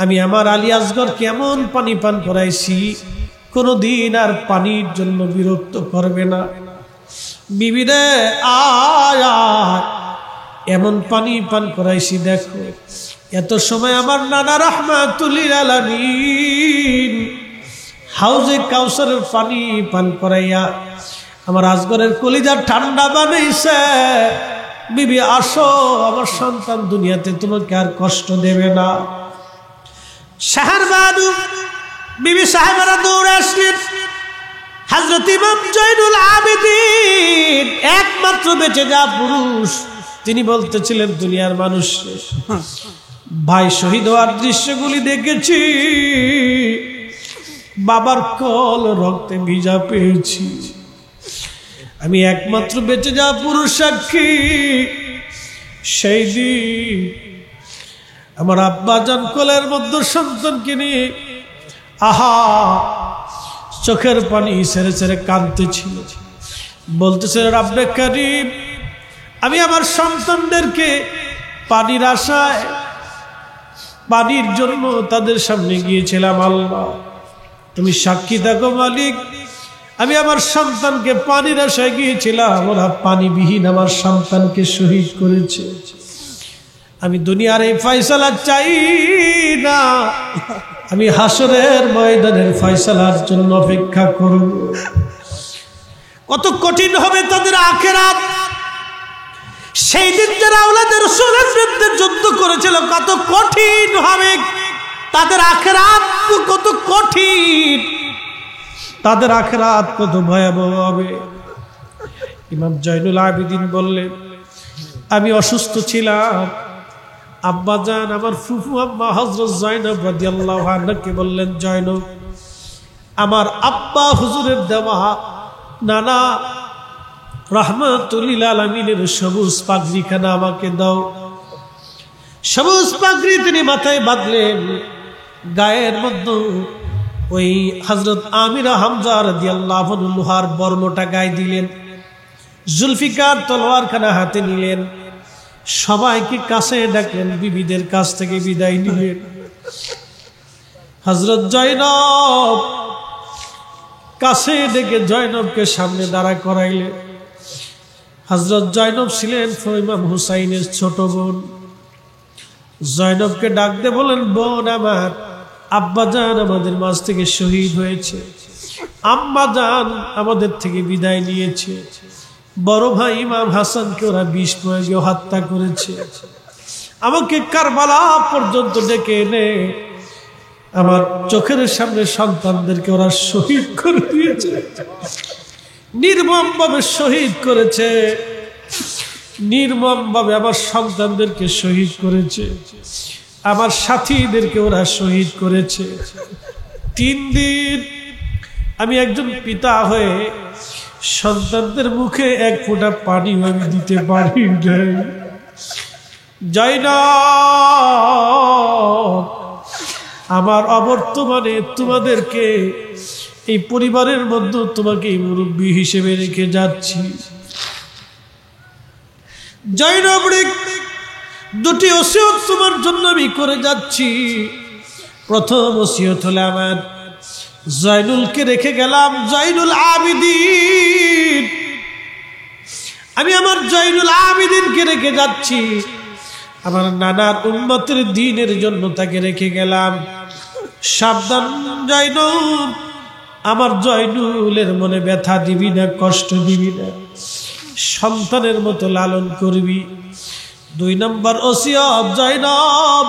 আমি আমার আলী আসগর কেমন পানি পান করাইছি, কোনোদিন আর পানির জন্য বিরক্ত করবে না। বিবি রে, আয়, এমন পানি পান করাইছি, দেখো, এত সময় আমার নানা রাহমাতুল আলামিন হাউজে কাউসারের পানি পান করাইয়া আমার আসগরের কলিজা ঠান্ডা বানাইছে। বিবি আসো, আমার সন্তান দুনিয়াতে তোমাকে আর কষ্ট দেবে না। শাহরবানু বিবি সাহেবেরা দৌড়ে আসলেন। হযরত ইমাম জয়নুল আবেদিন, একমাত্র বেঁচে যা পুরুষ, তিনি বলতেছিলেন, দুনিয়ার মানুষ, ভাই শহীদ হওয়ার দৃশ্যগুলি দেখেছি, বাবার কল রক্তে ভিজা পেয়েছি, আমি একমাত্র বেঁচে যাওয়া পুরুষ সাক্ষী। সেই দিন আমার আব্বা জান কোলের মধ্যে সন্তানকে নিয়ে চোখের পানি ছেড়ে ছেড়ে কাঁদতেছিল, বলতেছে, রব্বে কারীম, আমি আমার সন্তানদেরকে পানির আশায়, পানির জন্য তাদের সামনে গিয়েছিলাম, আল্লাহ তুমি সাক্ষী থাকো মালিক, আমি আমার সন্তানকে পানির আশায় গিয়েছিলাম, ওরা পানিবিহীন আমার সন্তানকে শহীদ করেছে। আমি দুনিয়ার এই ফয়সালা চাই না, আমি হাসরের ময়দানের ফয়সালার জন্য অপেক্ষা করব। কত কঠিন হবে তাদের আখিরাত। সেই দিন যারা আওলাদে রাসূলের বিরুদ্ধে যুদ্ধ করেছিল, কত কঠিন হবে তাদের আখিরাত, কত কঠিন তাদের আখিরাত, কত ভয়াবহ হবে। ইমাম জয়নুল আবেদিন বললেন, আমি অসুস্থ ছিলাম, আব্বা জান আমার ফুফু আম্মা হযরত জয়নব রাদিয়াল্লাহু আনহাকে বললেন, জয়নব, আমার আব্বা হুজুরের দেওয়া নানা রাহমাতুল আলামিনের সবুজ পাগড়িখানা আমাকে দাও। সবুজ পাগড়ি তিনি মাথায় বাঁধলেন, গায়ের মধ্যে ওই হযরত আমিরা হামজা রাদিয়াল্লাহু আনহু লোহার বর্মটা গায়ে দিলেন, জুলফিকার তলোয়ারখানা হাতে নিলেন, সবাইকে কাছে ডাকলেন, বিবিদের কাছ থেকে বিদায় নিলেন। হযরত জয়নব কাছে ডেকে জয়নবকে সামনে দাঁড়া করাইলেন। হযরত জয়নব ছিলেন ইমাম হুসাইনের ছোট বোন। জয়নবকে ডাক দিয়ে বলেন, বোন আমার, আব্বা জান আমাদের মাঝ থেকে শহীদ হয়েছে, আম্মা জান আমাদের থেকে বিদায় নিয়েছে, বড় ভাই ইমাম হাসানকে ওরা বিষ প্রয়োগে হত্যা করেছে। আমাকে কারবালা পর্যন্ত ডেকে এনে আমার চোখের সামনে সন্তানদেরকে ওরা শহীদ করে দিয়েছে, নির্মমভাবে শহীদ করেছে, নির্মমভাবে আমার সন্তানদেরকে শহীদ করেছে, আমার সাথীদেরকে ওরা শহীদ করেছে। 3 দিন আমি একজন পিতা হয়ে সন্তানদের মুখে এক ফোঁটা পানি আমি দিতে পারি নাই। জাইনাব, আমার অবর্তমানে তোমাদেরকে এই পরিবারের মধ্যে তোমাকে মুরব্বী হিসেবে রেখে যাচ্ছি। জাইনাব রে, 2টি ওসিয়ত তোমার জন্য আমি করে যাচ্ছি। প্রথম ওসিয়ত হলো আমার জয়নুলকে রেখে গেলাম, জয়নুল আবিদিন। আমি আমার জয়নুল আবিদিনকে রেখে যাচ্ছি, আমার নানার উম্মতের দ্বীনের জন্য তাকে রেখে গেলাম। সাবধান জয়নুল, আমার জয়নুলের মনে ব্যথা দিবি না, কষ্ট দিবি না, সন্তানের মতো লালন করবি। 2 নম্বর ওসিয়ত, জয়নব,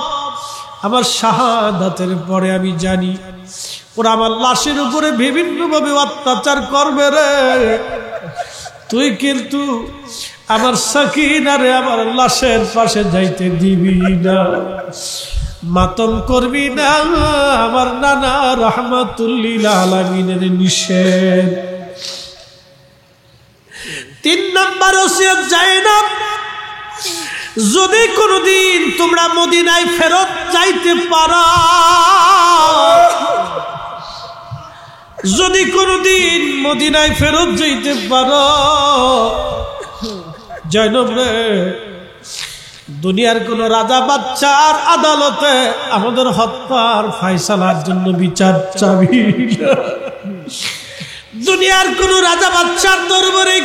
আমার শাহাদাতের পরে আমি জানি ওরা আমার লাশের উপরে বিভিন্নভাবে অত্যাচার করবে রে, তুই কিন্তু আমার সাকিনারে আমার লাশের পাশে যাইতে দিবি না, মাতম করবি না। আমার নানা রাহমাতুল্লিল আলামিনের নিষেধ। 3 নম্বর ওসিয়ত, জাইনাব, যদি কোনদিন তোমরা মদিনায় ফেরত যাইতে পারো, যদি কোনদিন মদিনায় ফেরত যাইতে পারো, জয়নব রে, দুনিয়ার কোন রাজা বাচ্চার আদালতে আমাদের হত্যার ফায়সালার জন্য বিচার চাবি না। দুনিয়ার কোন রাজা বাচ্চার দরবারে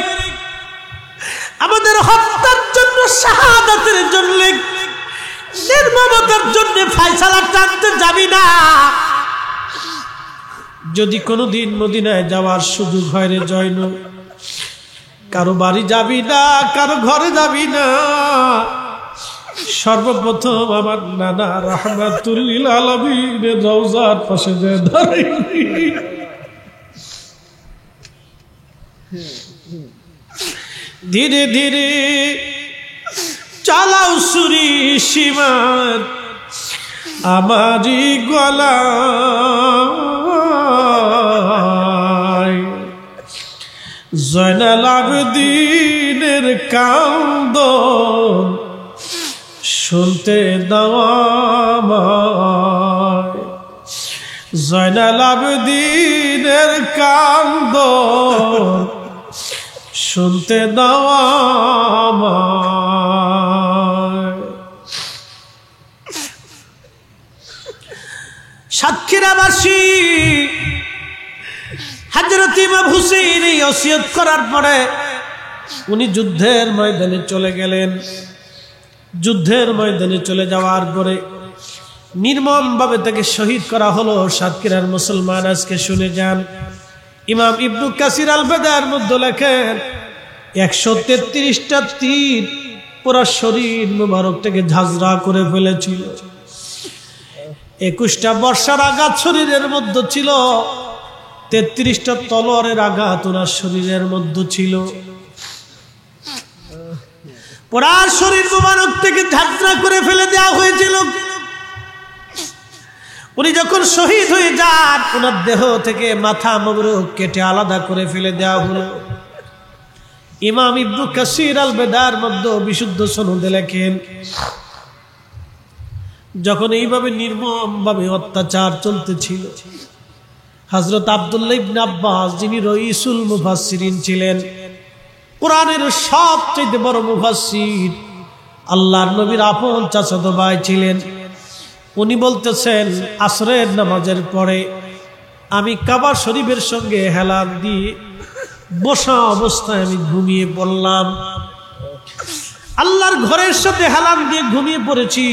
আমাদের হত্যার জন্য, শাহাদাতের জন্য, নির্মমতার জন্য ফায়সালা টানতে যাবি না। যদি কোনোদিন মদিনায় যাওয়ার সুযোগ হয় রে জয়নুল, কারো বাড়ি যাবি না, কারো ঘরে যাবি না, সর্বপ্রথম আমার নানা রাহমাতুল্লিল আলামিনের রওজার পাশে যে দাঁড়াইবি। ধীরে ধীরে চালাও সুরি সীমার আমারি গলায়, জয়নাল আবেদিনের কান্দন শুনতে দাও আমায়, জয়নাল আবেদিনের কান্দন শুনতে দাও আমায়। সাতক্ষীরাবাসী হযরত ইমাম হুসাইন এই ওসিয়ত করার পরে উনি যুদ্ধের ময়দানে চলে গেলেন। যুদ্ধের ময়দানে চলে যাওয়ার পরে নির্মম ভাবে তাকে শহীদ করা হলো। সাতক্ষীরার মুসলমান আজকে শুনে যান, ইমাম ইবনু কাসির আল বাদার মধ্যে লেখেন 133টা তীর পুরো শরীর মুবারকটাকে ঝাঁঝরা করে ফেলেছিল। 21টা বর্ষার আঘাত শরীরের মধ্যে ছিল, 33টা তলোয়ারের আঘাত ওনার শরীরের মধ্যে ছিল। পুরা শরীর মুবারক থেকে ঝাঁঝরা করে ফেলে দেওয়া হয়েছিল। উনি যখন শহীদ হয়ে যান, ওনার দেহ থেকে মাথা মোবারক কেটে আলাদা করে ফেলে দেওয়া হলো। ইমাম ইবনু কাসির আল বাদার মধ্যে বিশুদ্ধ সনদে লেখেন, যখন এইভাবে নির্মম ভাবে অত্যাচার চলতেছিল, হযরত আব্দুল্লাহ ইবনে আব্বাস, যিনি রইসুল মুফাসসিরিন ছিলেন, কোরআনের সবচেয়ে বড় মুফাসসির, আল্লাহর নবীর আপন চাচাতো ভাই ছিলেন, উনি বলতেছেন, আসরের নামাজের পরে আমি কাবা শরীফের সঙ্গে হেলান দিয়ে বসা অবস্থায় আমি ঘুমিয়ে পড়লাম। আল্লাহর ঘরের সাথে হেলান দিয়ে ঘুমিয়ে পড়েছি।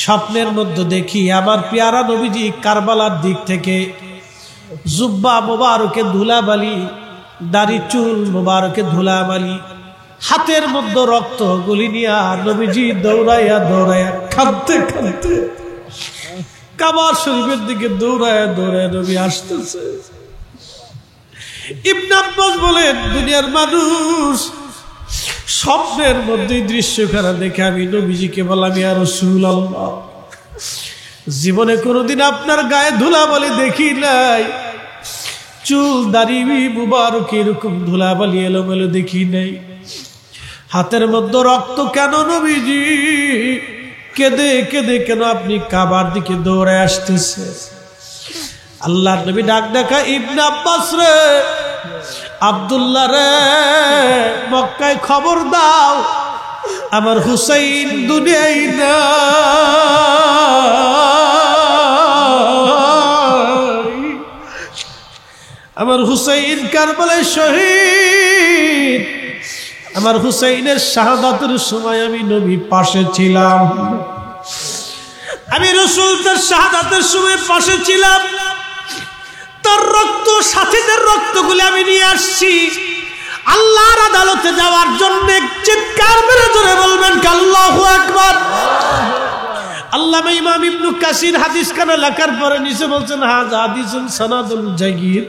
স্বপ্নের মধ্যে দেখি আমার পেয়ারা নবীজি কারবালার দিক থেকে জুব্বা মোবারকে ধুলাবালি দাড়ি চুল মোবারকে ধুলাবালি, হাতের মধ্যে রক্ত গুলি নিয়া নবীজি দৌড়াইয়া দৌড়াইয়া কাঁদতে কাঁদতে কাবা শরীফের দিকে দৌড়াইয়া দৌড়াইয়া নবী আসতেছে। ইবনে আব্বাস বলেন, দুনিয়ার মানুষ স্বপ্নের মধ্যে দৃশ্যখানা দেখে আমি নবীজিকে বললাম, ইয়া রাসূলুল্লাহ, জীবনে কোনোদিন আপনার গায়ে ধুলাবালি দেখি নাই, চুল দাড়ি মুবারক এরকম ধুলাবালি এলোমেলো দেখি নাই, হাতের মধ্যে রক্ত কেন নবীজি? কেঁদে কেঁদে কেন আপনি কাবার দিকে দৌড়ে আসতেছে? আল্লাহর নবী ডাক দেখা, ইবনে আব্বাস রে, আব্দুল্লাহ রে, মক্কায় খবর দাও, আমার হুসাইন দুনিয়ায় না, আমার হুসাইন কারবালায় শহীদ। আমার হুসাইনের শাহাদাতের সময় আমি নবী পাশে ছিলাম, আমি রাসূল তার শাহাদাতের সময় পাশে ছিলাম, তার রক্ত সাথীদের রক্তগুলি আমি নিয়ে আসছি আল্লাহর আদালতে যাওয়ার জন্য। চিৎকার মেরে জোরে বলবেন আল্লাহু আকবার। আল্লামা ইমাম ইবনে কাসির হাদিস খানা লেখার পরে নিচে বলছেন, হাযা হাদিসুন সানাদুল জায়িদ,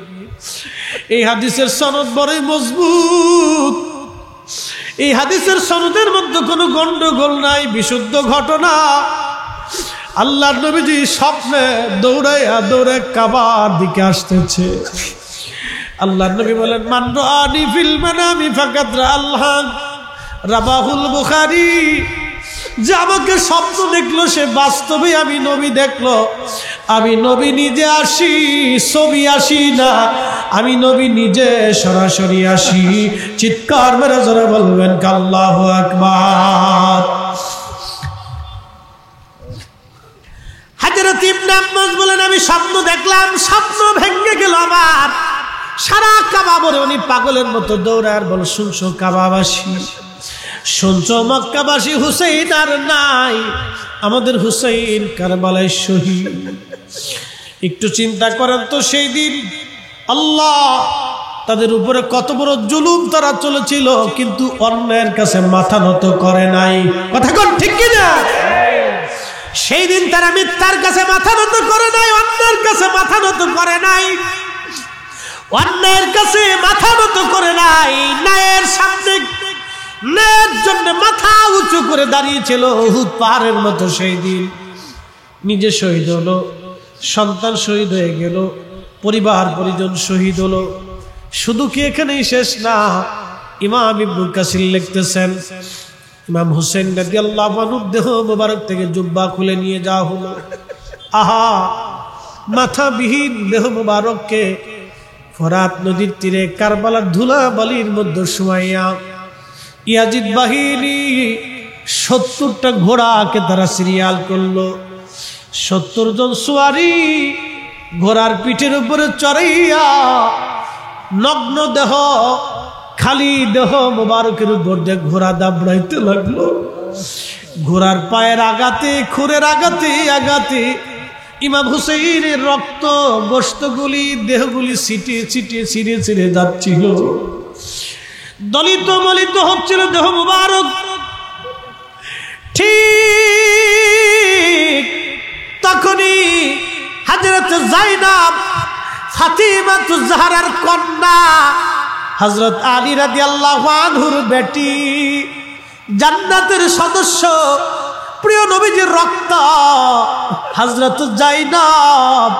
এই হাদিসের সনদ বড়ই মজবুত, এই হাদিসের সনদের মধ্যে কোনো গন্ডগোল নাই, বিশুদ্ধ ঘটনা। আল্লাহর নবীজি স্বপ্নে দৌড়াইয়া দৌড়ে কাবার দিকে আসতেছে। আল্লাহর নবী বলেন, মান রাআনি ফিল মানামি ফাকাদ রাআল্লাহ, রাবাহুল বুখারী। যে আমাকে স্বপ্ন দেখলো সে বাস্তবে আমি নবী দেখলো। আমি নবী নিজে আসি, ছবি আসি না, আমি নবী নিজে সরাসরি আসি। চিৎকার মেরে জোরে বলবেন আল্লাহু আকবার। হযরত ইবনে আব্বাস বলেন, আমি স্বপ্ন দেখলাম, স্বপ্ন ভেঙে গেল আমার। সারা কাবা বলে উনি পাগলের মতো দৌড়ায় আর বল, শুনছো কাবাবাসী, শুনছো মক্কাবাসী, হুসাইন আর নাই, আমাদের হুসাইন কারবালায় শহীদ। একটু চিন্তা করেন তো, সেই দিন আল্লাহ তাদের উপরে কত বড় জুলুম তারা চলেছিল, কিন্তু অন্যায়ের কাছে মাথা নত করে নাই। কথা কোন ঠিক কিনা? সেই দিন তারা মিথ্যার কাছে মাথা নত করে নাই, অন্যায়ের কাছে মাথা নত করে নাই, অন্যায়ের কাছে মাথা নত করে নাই, ন্যায়ের সামনে ন্যায়ের জন্য মাথা উঁচু করে দাঁড়িয়েছিল উহুদ পাহাড়ের মতো। সেই দিন নিজে শহীদ হলো, সন্তান শহীদ হয়ে গেল, পরিবার পরিজন শহীদ হলো। শুধু কি এখানেই শেষ না? ইমাম ইবনে কাসির লিখতেছেন, ইমাম হুসাইন রাদিয়াল্লাহু আনহু দেহ মোবারক থেকে জুব্বা খুলে নিয়ে যাওয়া হলো। আহা, মাথাবিহীন দেহ মোবারককে ফোরাত নদীর তীরে কারবালার ধুলাবালির মধ্যে শুয়াইয়া ইয়াজিদ বাহিনী 70টা ঘোড়াকে তারা সিরিয়াল করলো। 70 জন সুয়ারি ঘোড়ার পিঠের উপরে চড়াইয়া নগ্ন দেহ, খালি দেহ মোবারকের উপর দিয়ে ঘোড়া দাবড়াইতে লাগলো। ঘোড়ার পায়ের আঘাতে, খুরের আঘাতে আঘাতে ইমাম হুসাইনের রক্ত গোশতগুলি, দেহগুলি ছিটিয়ে ছিটিয়ে ছিঁড়ে ছিঁড়ে যাচ্ছিল, দলিত মলিত হচ্ছিল দেহ মুবারক। ঠিক তখনই হযরত যায়েনব, ফাতিমাতুজ জাহরার কন্যা, হযরত আলী রাদিয়াল্লাহু আনহুর বেটি, জান্নাতের সদস্য, প্রিয় নবীজির রক্ত হযরত যায়েনব,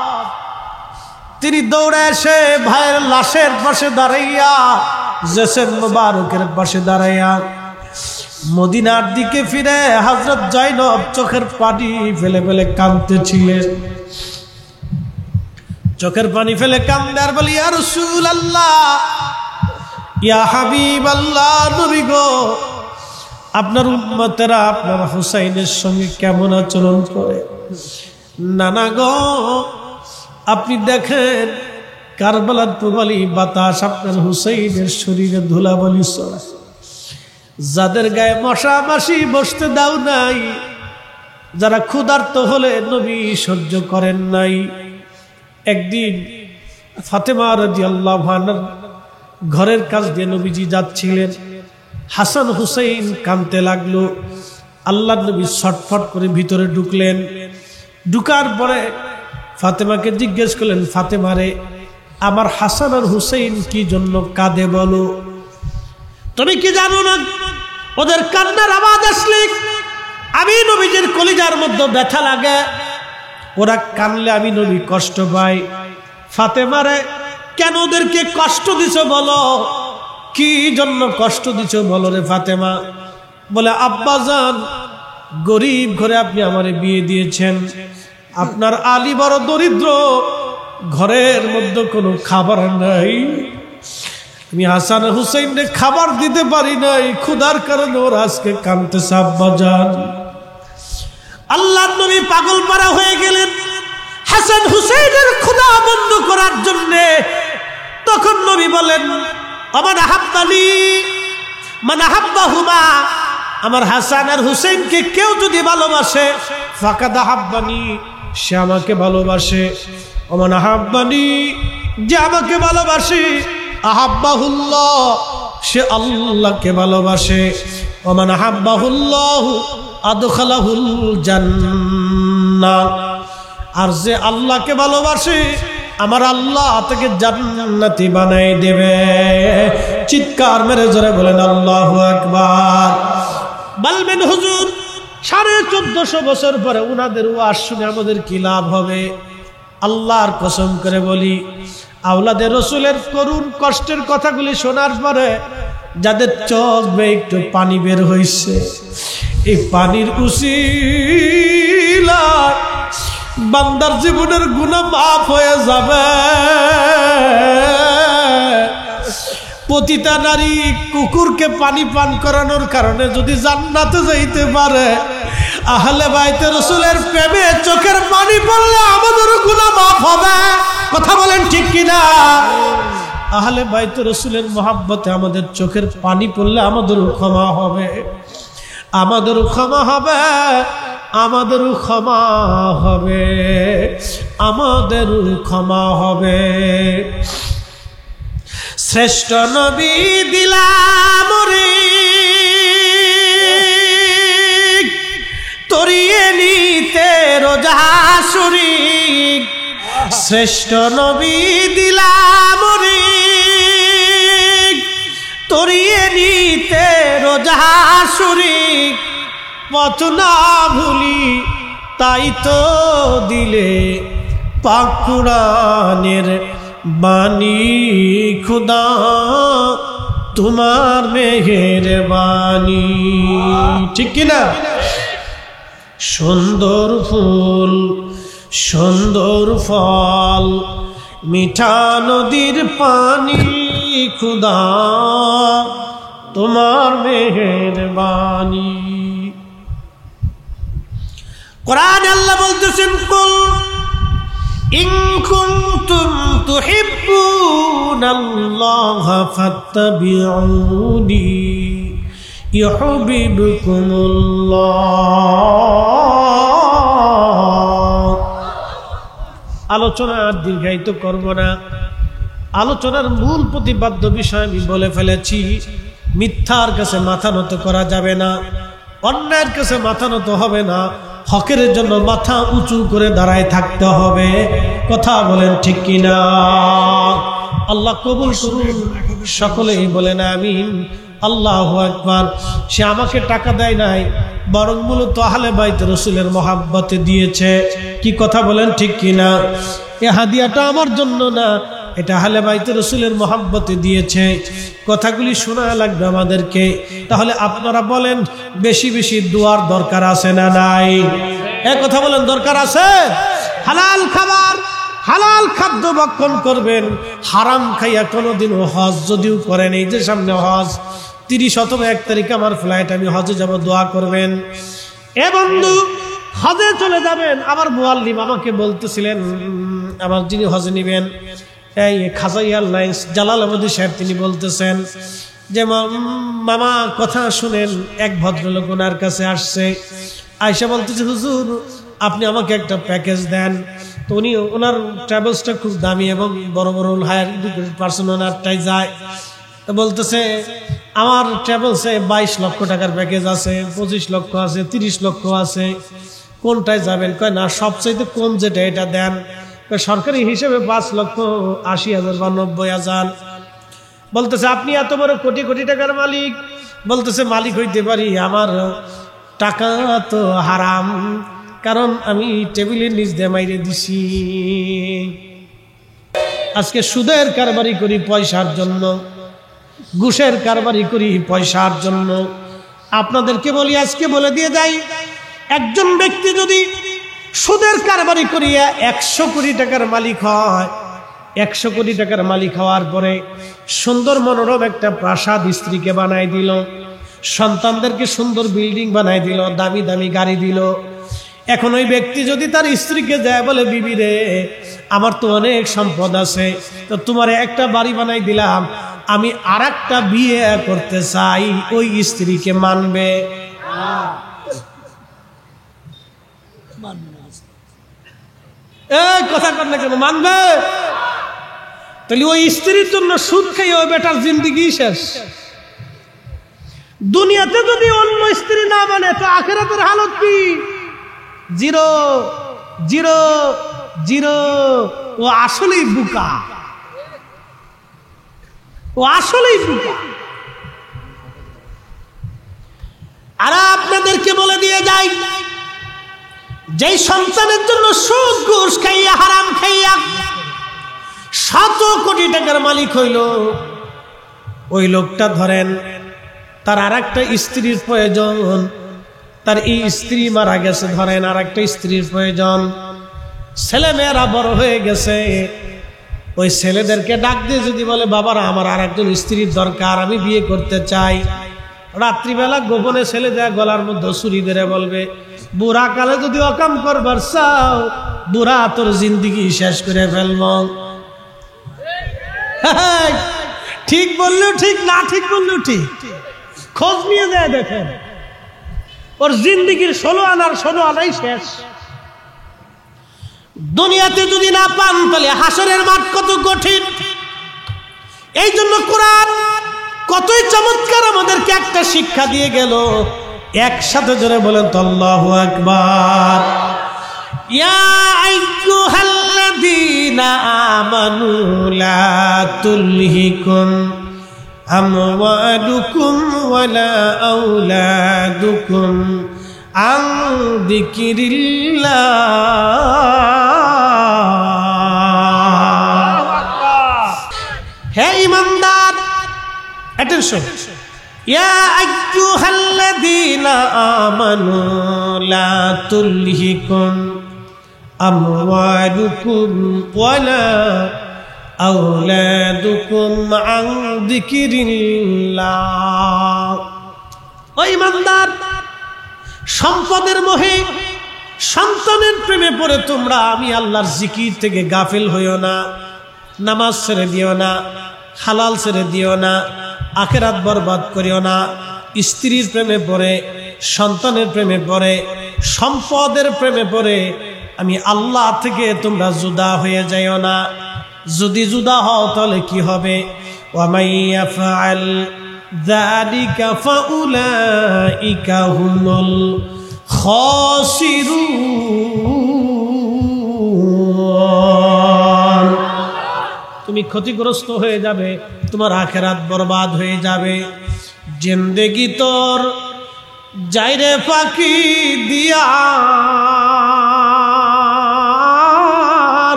তিনি দৌড়ে এসে ভাইয়ের লাশের পাশে দাঁড়াইয়া, জেসের মুবারকের পাশে দাঁড়াইয়া মদিনার দিকে ফিরে হযরত যায়েনব চোখের পানি ফেলে ফেলে কাঁদতেছিলেন। চোখের পানি ফেলে কান্দে আর বলি, ইয়া রাসূলুল্লাহ, ইয়া হাবিবাল্লাহ, নবী গো, আপনার উম্মতেরা আপনার হুসাইনের সঙ্গে কেমন আচরণ করে? নানা গো, আপনি দেখেন কারবালার প্রবালী বাতাস আপনার হুসাইনের শরীরে ধুলাবালি ছড়ায়। যাদের গায়ে মশা মাছি বসতে দাও নাই, যারা ক্ষুধার্ত হলে নবী সহ্য করেন নাই, একদিন ফাতেমা রাদিয়াল্লাহু আনহা ঘরের কাছ দিয়ে নবীজি যাচ্ছিলেন, হাসান হুসাইন কাঁদতে লাগলো। আল্লাহর নবী ছটফট করে ভিতরে ঢুকলেন। ঢুকার পরে ফাতেমাকে জিজ্ঞেস করলেন, ফাতেমা রে, আমার হাসান আর হুসাইন কি জন্য কাঁদে বলো? তুমি কি জানো না ওদের কান্নার আওয়াজ আসলে আমি নবীজির কলিজার মধ্যে ব্যথা লাগে, ওরা কানলে আমি নবী কষ্ট পাই। ফাতেমা রে, কেন ওদেরকে কষ্ট দিছো বলো, কি জন্য কষ্ট দিছো বলো রে ফাতেমা? বলে, আব্বাজান, গরিব ঘরে আপনি আমারে বিয়ে দিয়েছেন, আপনার আলী বড় দরিদ্র, ঘরের মধ্যে কোনো খাবার নাই, আমি হাসান হুসাইনকে খাবার দিতে পারি নাই, ক্ষুধার কারণে ওরা আজকে কাঁদতেছে আব্বাজান। আল্লাহর নবী পাগল পারা হয়ে গেলেন হাসান হুসাইনের ক্ষুধা বন্ধ করার জন্য। তখন নবী বলেন, আমার হাব্বানি মান হাব্বাহুমা, আমার হাসান আর হুসাইনকে কেউ যদি ভালোবাসে, ফাকাদ হাব্বানি, সে আমাকে ভালোবাসে। ওমান হাব্বানি, যে আমাকে ভালোবাসে, আহাব্বাহুল্লাহ, সে আল্লাহকে ভালোবাসে। ওমান হাব্বাহুল্লাহ আদখালাহুল জান্নাহ, আর যে আল্লাহকে ভালোবাসে আমার আল্লাহ তাকে জান্নাতি বানাই দেবে। চিৎকার মেরে জোরে বলেন আল্লাহু আকবার। বলবেন, হুজুর 1450 বছর পরে উনাদের ওয়াজ শুনে আমাদের কি লাভ হবে? আল্লাহর কসম করে বলি, আওলাদে রসুলের করুণ কষ্টের কথাগুলি শোনার পরে যাদের চোখ বেয়ে একটু পানি বের হয়েছে, এই পানির উসিলায় বান্দার জীবনের গুনাহ মাফ হয়ে যাবে। পতিতা নারী কুকুরকে পানি পান করানোর কারণে যদি জান্নাতে যাইতে পারে, আহলে বাইতে রসুলের প্রেমে চোখের পানি পড়লে আমাদের গুনাহ মাফ হবে। কথা বলেন ঠিক কিনা? আহলে বাইতে রসুলের মহাব্বতে আমাদের চোখের পানি পড়লে আমাদেরও ক্ষমা হবে, আমাদেরও ক্ষমা হবে, আমাদেরও ক্ষমা হবে, আমাদেরও ক্ষমা হবে। শ্রেষ্ঠ নবী দিলাম রে তরিয়ে নিতে রোজা শরীক, শ্রেষ্ঠ নবী দিলাম রে তরিয়ে নিতে রোজা শরীক, পথ না ভুলি তাই তো দিলে পাক কুরআনের বাণী, খুদা তোমার মেহেরবানি। ঠিক কিনা? সুন্দর ফুল সুন্দর ফল মিঠা নদীর পানি, খুদা তোমার মেহেরবানি। কোরআনে আল্লাহ বলতেছেন, কুল ইন কুনতুম তুহিব্বুনাল্লাহা ফাত্তাবিউনি ইউহিব্বুকুমুল্লাহ। আলোচনা আর দীর্ঘায়িত করব না। আলোচনার মূল প্রতিপাদ্য বিষয় আমি বলে ফেলেছি। মিথ্যার কাছে মাথা নত করা যাবে না, অন্যায়ের কাছে মাথা নত হবে না, হকের জন্য মাথা উঁচু করে দাঁড়ায় থাকতে হবে। কথা বলেন ঠিক কিনা? আল্লাহ কবুল করুন, সকলেই বলেন আমিন। আল্লাহু আকবার। সে আমাকে টাকা দেয় নাই, বরং মূলত আহলে বাইত রসুলের মহাব্বতে দিয়েছে। কি কথা বলেন ঠিক কিনা? এ হাদিয়াটা আমার জন্য না, এটা আহলে বাইত রসুলের মহাব্বতে দিয়েছে। কথাগুলি শোনা লাগবে আমাদেরকে। তাহলে আপনারা বলেন, বেশি বেশি দোয়ার দরকার আছে না নাই? এক কথা বলেন, দরকার আছে। হালাল খাবার, হালাল খাদ্য ভক্ষণ করবেন। হারাম খাইয়া কোনোদিনও হজ যদিও করেন, এই যে সামনে হজ 30 অথবা 1 তারিখে আমার ফ্লাইট, আমি হজে যাব, দোয়া করবেন। এ বন্ধু, হজে চলে যাবেন। আমার মুআল্লিম আমাকে বলতেছিলেন, আমার যিনি হজে নিবেন, এই খাজা এয়ারলাইন্স জালালাবাদী সাহেব, তিনি বলতেছেন যে মামা কথা শুনেন, এক ভদ্রলোক ওনার কাছে আসছে, আয়েশা বলতেছে, হুজুর আপনি আমাকে একটা প্যাকেজ দেন। তো উনি ওনার ট্রাভেলসটা খুব দামি এবং বড় বড় হায়ার এডুকেটেড পার্সন ওনারটাই যায়। তো বলতেছে আমার ট্রাভেলসে 22 লক্ষ টাকার প্যাকেজ আছে, 25 লক্ষ আছে, 30 লক্ষ আছে, কোনটায় যাবেন? কয় না, সবচাইতে কম যেটা এটা দেন। সরকারি হিসেবে 5,80,000 বা 90,000। বলতেছে আপনি এত বড় কোটি কোটি টাকার মালিক? বলতেছে মালিক হইতে পারি, আমার টাকা তো হারাম, কারণ আমি টেবিলের নিচ দিয়ে মাইরে দিছি। আজকে সুদের কারবারি করি পয়সার জন্য, ঘুষের কারবারি করি পয়সার জন্য। আপনাদেরকে বলি, আজকে বলে দিয়ে যাই, একজন ব্যক্তি যদি সুদের কারবারি করিয়া 100 কোটি টাকার মালিক হয়, 100 কোটি টাকার মালিক হওয়ার পরে সুন্দর মনোরম একটা প্রাসাদ স্ত্রীকে বানাই দিল, সন্তানদেরকে সুন্দর বিল্ডিং বানাই দিল, দামি দামি গাড়ি দিল। এখন ওই ব্যক্তি যদি তার স্ত্রীকে যায় বলে, বিবি রে আমার তো অনেক সম্পদ আছে, তো তোমার একটা বাড়ি বানাই দিলাম, আমি আরেকটা বিয়ে করতে চাই, ওই স্ত্রীকে মানবে? এই কথা কর না কেন, মানবে? তাহলে ওই স্ত্রীর জন্য সুদ খাই ওই বেটার জিন্দেগি শেষ। দুনিয়াতে যদি অন্য স্ত্রী না মানে তো আখিরাতের হালত কি? 0 0 0। ও আসলেই বুকা, ও আসলেই বুকা। আর আপনাদেরকে বলে দিয়ে যাই, যেই সন্তানের জন্য সুদ ঘুষ খাইয়া হারাম খাইয়া 100 কোটি টাকার মালিক হইল, ওই লোকটা ধরেন তার আর একটা স্ত্রীর প্রয়োজন, তার এই স্ত্রী মারা গেছে, ধরেন আর একটা স্ত্রীর প্রয়োজন, ছেলে মেয়েরা বড় হয়ে গেছে, ওই ছেলেদেরকে ডাক দিয়ে যদি বলে বাবারা আমার আর একজন স্ত্রীর দরকার, আমি বিয়ে করতে চাই, রাত্রিবেলা গোপনে ছেলে দেয়া গলার মধ্যে ছুরি ধরে বলবে, বুড়া কালে যদি অকাম করবার চাও, বুড়া তোর জিন্দেগি শেষ করে ফেলব। ঠিক বললেও ঠিক, না ঠিক বললেও ঠিক, খোঁজ নিয়ে যায় দেখেন, ওর জিন্দেগির 16 আনার 16 আনাই শেষ। দুনিয়াতে যদি না পান তাহলে হাসরের মাঠ কত কঠিন। এই জন্য কোরআন কতই চমৎকার আমাদেরকে একটা শিক্ষা দিয়ে গেল। একসাথে জোরে বলেন তো আল্লাহু আকবার। ইয়া আইয়ুহাল্লাযীনা আমানু লা তুলহিকুম আমওয়ালুকুম ওয়ালা আওলাদুকুম আন যিকরিল্লাহ। হে ঈমানদার, অ্যাটেনশন। ইয়া আইয়ুহাল্লাযীনা আমানু লা তুলহিকুম আমওয়ালুকুম ওয়ালা আওলাদুকুম আন যিকরিল্লাহ। ও ঈমানদার, সম্পদের মোহে সন্তানের প্রেমে পড়ে তোমরা আমি আল্লাহর জিকির থেকে গাফিল হইও না, নামাজ ছেড়ে দিও না, হালাল ছেড়ে দিও না, আখিরাত বরবাদ করিও না। স্ত্রীর প্রেমে পড়ে, সন্তানের প্রেমে পড়ে, সম্পদের প্রেমে পড়ে আমি আল্লাহ থেকে তোমরা জুদা হয়ে যাইও না। যদি জুদা হও তাহলে কি হবে? ওয়ামাই ইয়াফআল যালিকা ফাউলাইকা হুমুল খাসিরুন। তুমি ক্ষতিগ্রস্ত হয়ে যাবে, তোমার আখিরাত বরবাদ হয়ে যাবে। জিন্দেগি তোর যাইরে ফাঁকি দিয়া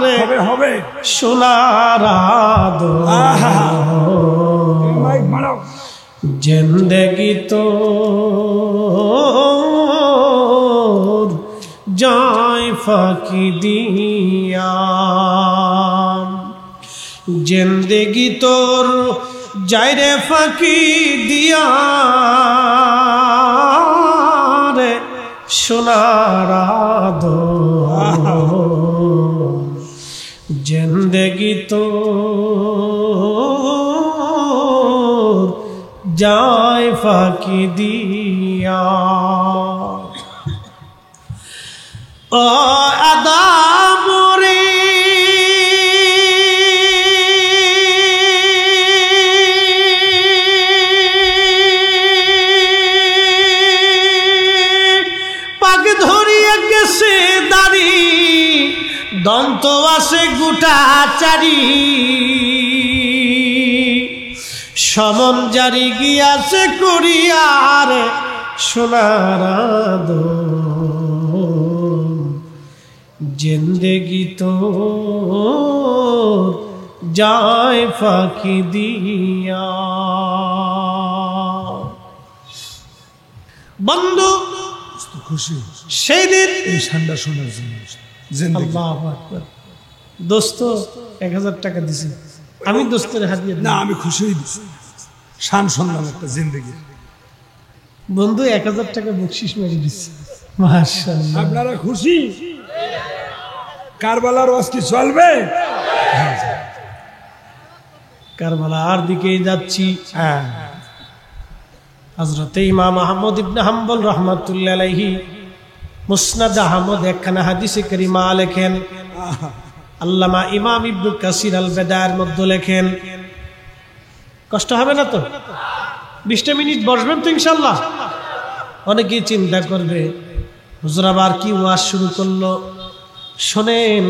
রে হবে সোনার জিন্দেগি তোর যায় ফাঁকি দিয়া, জিন্দেগি তোর যাইরে ফাঁকি দিয়া রে সোনার জিন্দেগি তোর যায় ফাঁকি দিয়া। ও আদাম রে আছে গোটা চারি সমন জারি গিয়াছে কুরিয়ার সোনার জিন্দেগি তো যায় ফাঁকি দিয়া। বন্ধু খুশি সেই দিন এই ঠান্ডা শোনার জন্য জিন্দেগি। আল্লাহু আকবার। দোস্ত 1000 টাকা দিছে, আমি দোস্তের হাদিয়া না আমি খুশি হয়ে দিছি, শান শুনলাম একটা জিন্দেগি। বন্ধু 1000 টাকা বকশিশ মেরে দিচ্ছে, মাশাআল্লাহ। আপনারা খুশি? কারবালার ওয়াজ কি চলবে? কারবালার দিকে যাচ্ছি। হ্যাঁ, হযরত ইমাম আহমদ ইবনে হাম্বল রাহমাতুল্লাহি আলাইহি মুসনাদ আহমদ একখানা হাদিসে কারিমা লেখেন। আল্লামা ইমাম ইবনে কাসির আল বেদায়ের মধ্যে লেখেন, কষ্ট হবে না তো? 20টা মিনিট বসবেন তো ইনশাআল্লাহ? অনেকেই চিন্তা করবে হুজুর আবার কি ওয়াজ শুরু করলো। শোনেন,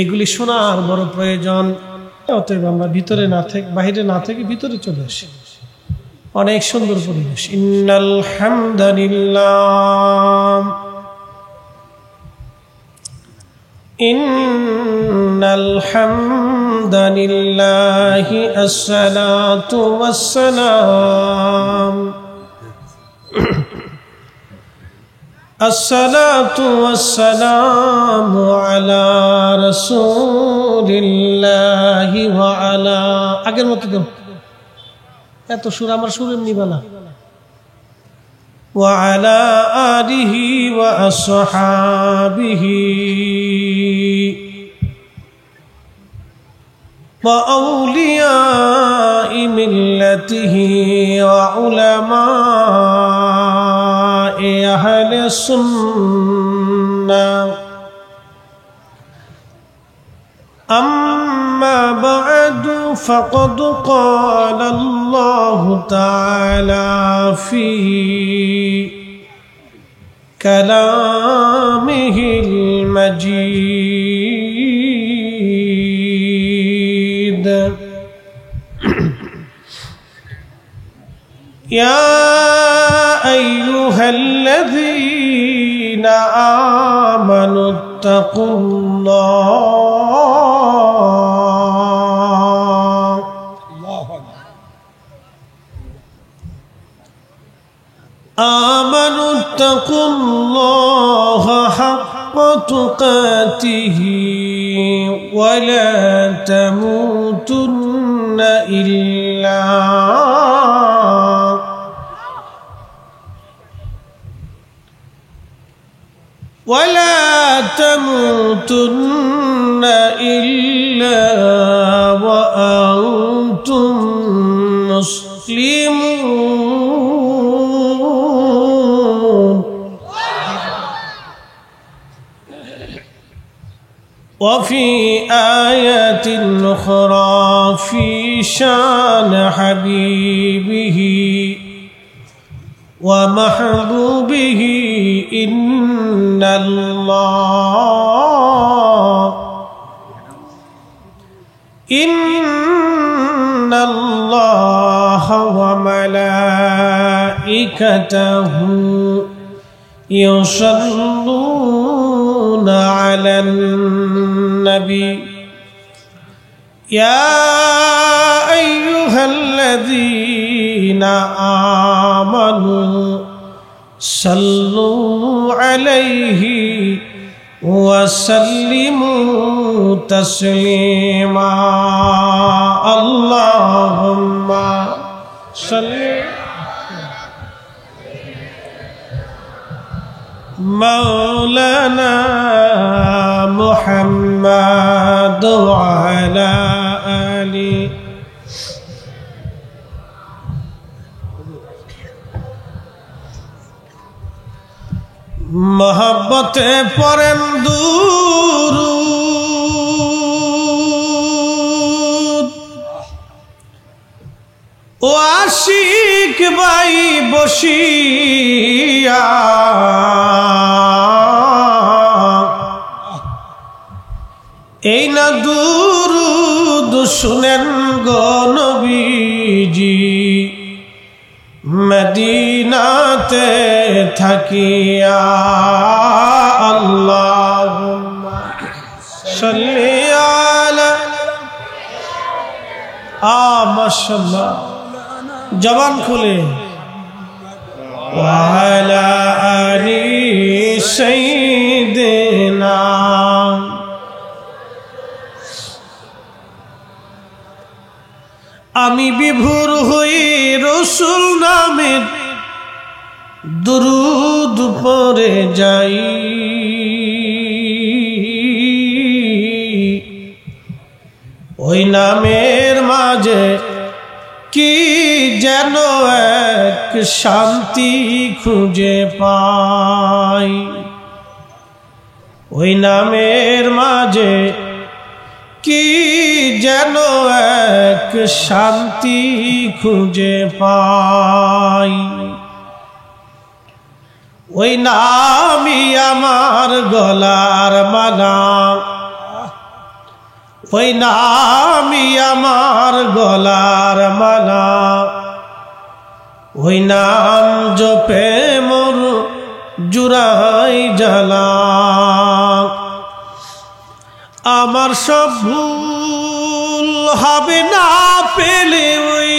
এগুলি শোনার বড় প্রয়োজন। অতএব আমরা ভিতরে না থেকে, বাইরে না থেকে ভিতরে চলে আসি। অনেক সুন্দর পরিবেশ। ইন্নাল হামদুলিল্লাহ ইন্নাল হামদুলিল্লাহি আসসালাতু ওয়াসসালাম আসসালাতু ওয়াসসালামু আলা রাসূলিল্লাহি ওয়া আলা, আগের মতো তো এত সুর আমার সুর এমনি বানা, ওয়া আলা আলিহি ওয়া আসহাবিহি ওয়া আউলিয়াই মিল্লাতিহি ওয়া উলামায়ে আহলে সুন্নাহ। أما بعد فقد قال الله تعالى في كلامه المجيد يا أيها الذين آمنوا اتقوا الله آمنوا اتقوا الله حق تقاته ولا تموتن إلا وأنتم مسلمون. وفي آيات أخرى في شان حبيبه ومحبوبه إن الله وملائكته يصلون على النبي يا أيها الذين آمنوا صلوا عليه وسلموا تسليما. اللهم صل مولانا محمد وعلى آله محبت پرن درود ও আশিক ভাই বসিয়া এই না দুরূদ শুনেন গো নবীজি মদিনাতে থাকিয়া আল্লাহুম্মা সাল্লি আলা মাশাআল্লাহ জবান খুলে ওয়া আলা আলি সাইয়্যিদিনা। আমি বিভোর হই রসুল নামের দুরূদ পড়ে যাই, ওই নামের মাঝে কি যেন এক শান্তি খুঁজে পাই, ওই নামের মাঝে কি যেন এক শান্তি খুঁজে পাই। ওই নামই আমার গলার মালা, ওই নামই আমার গলার মালা, ওই নাম জপে মোর জুড়াই জ্বালা। আমার সব ভুল হবে না পেলে ওই,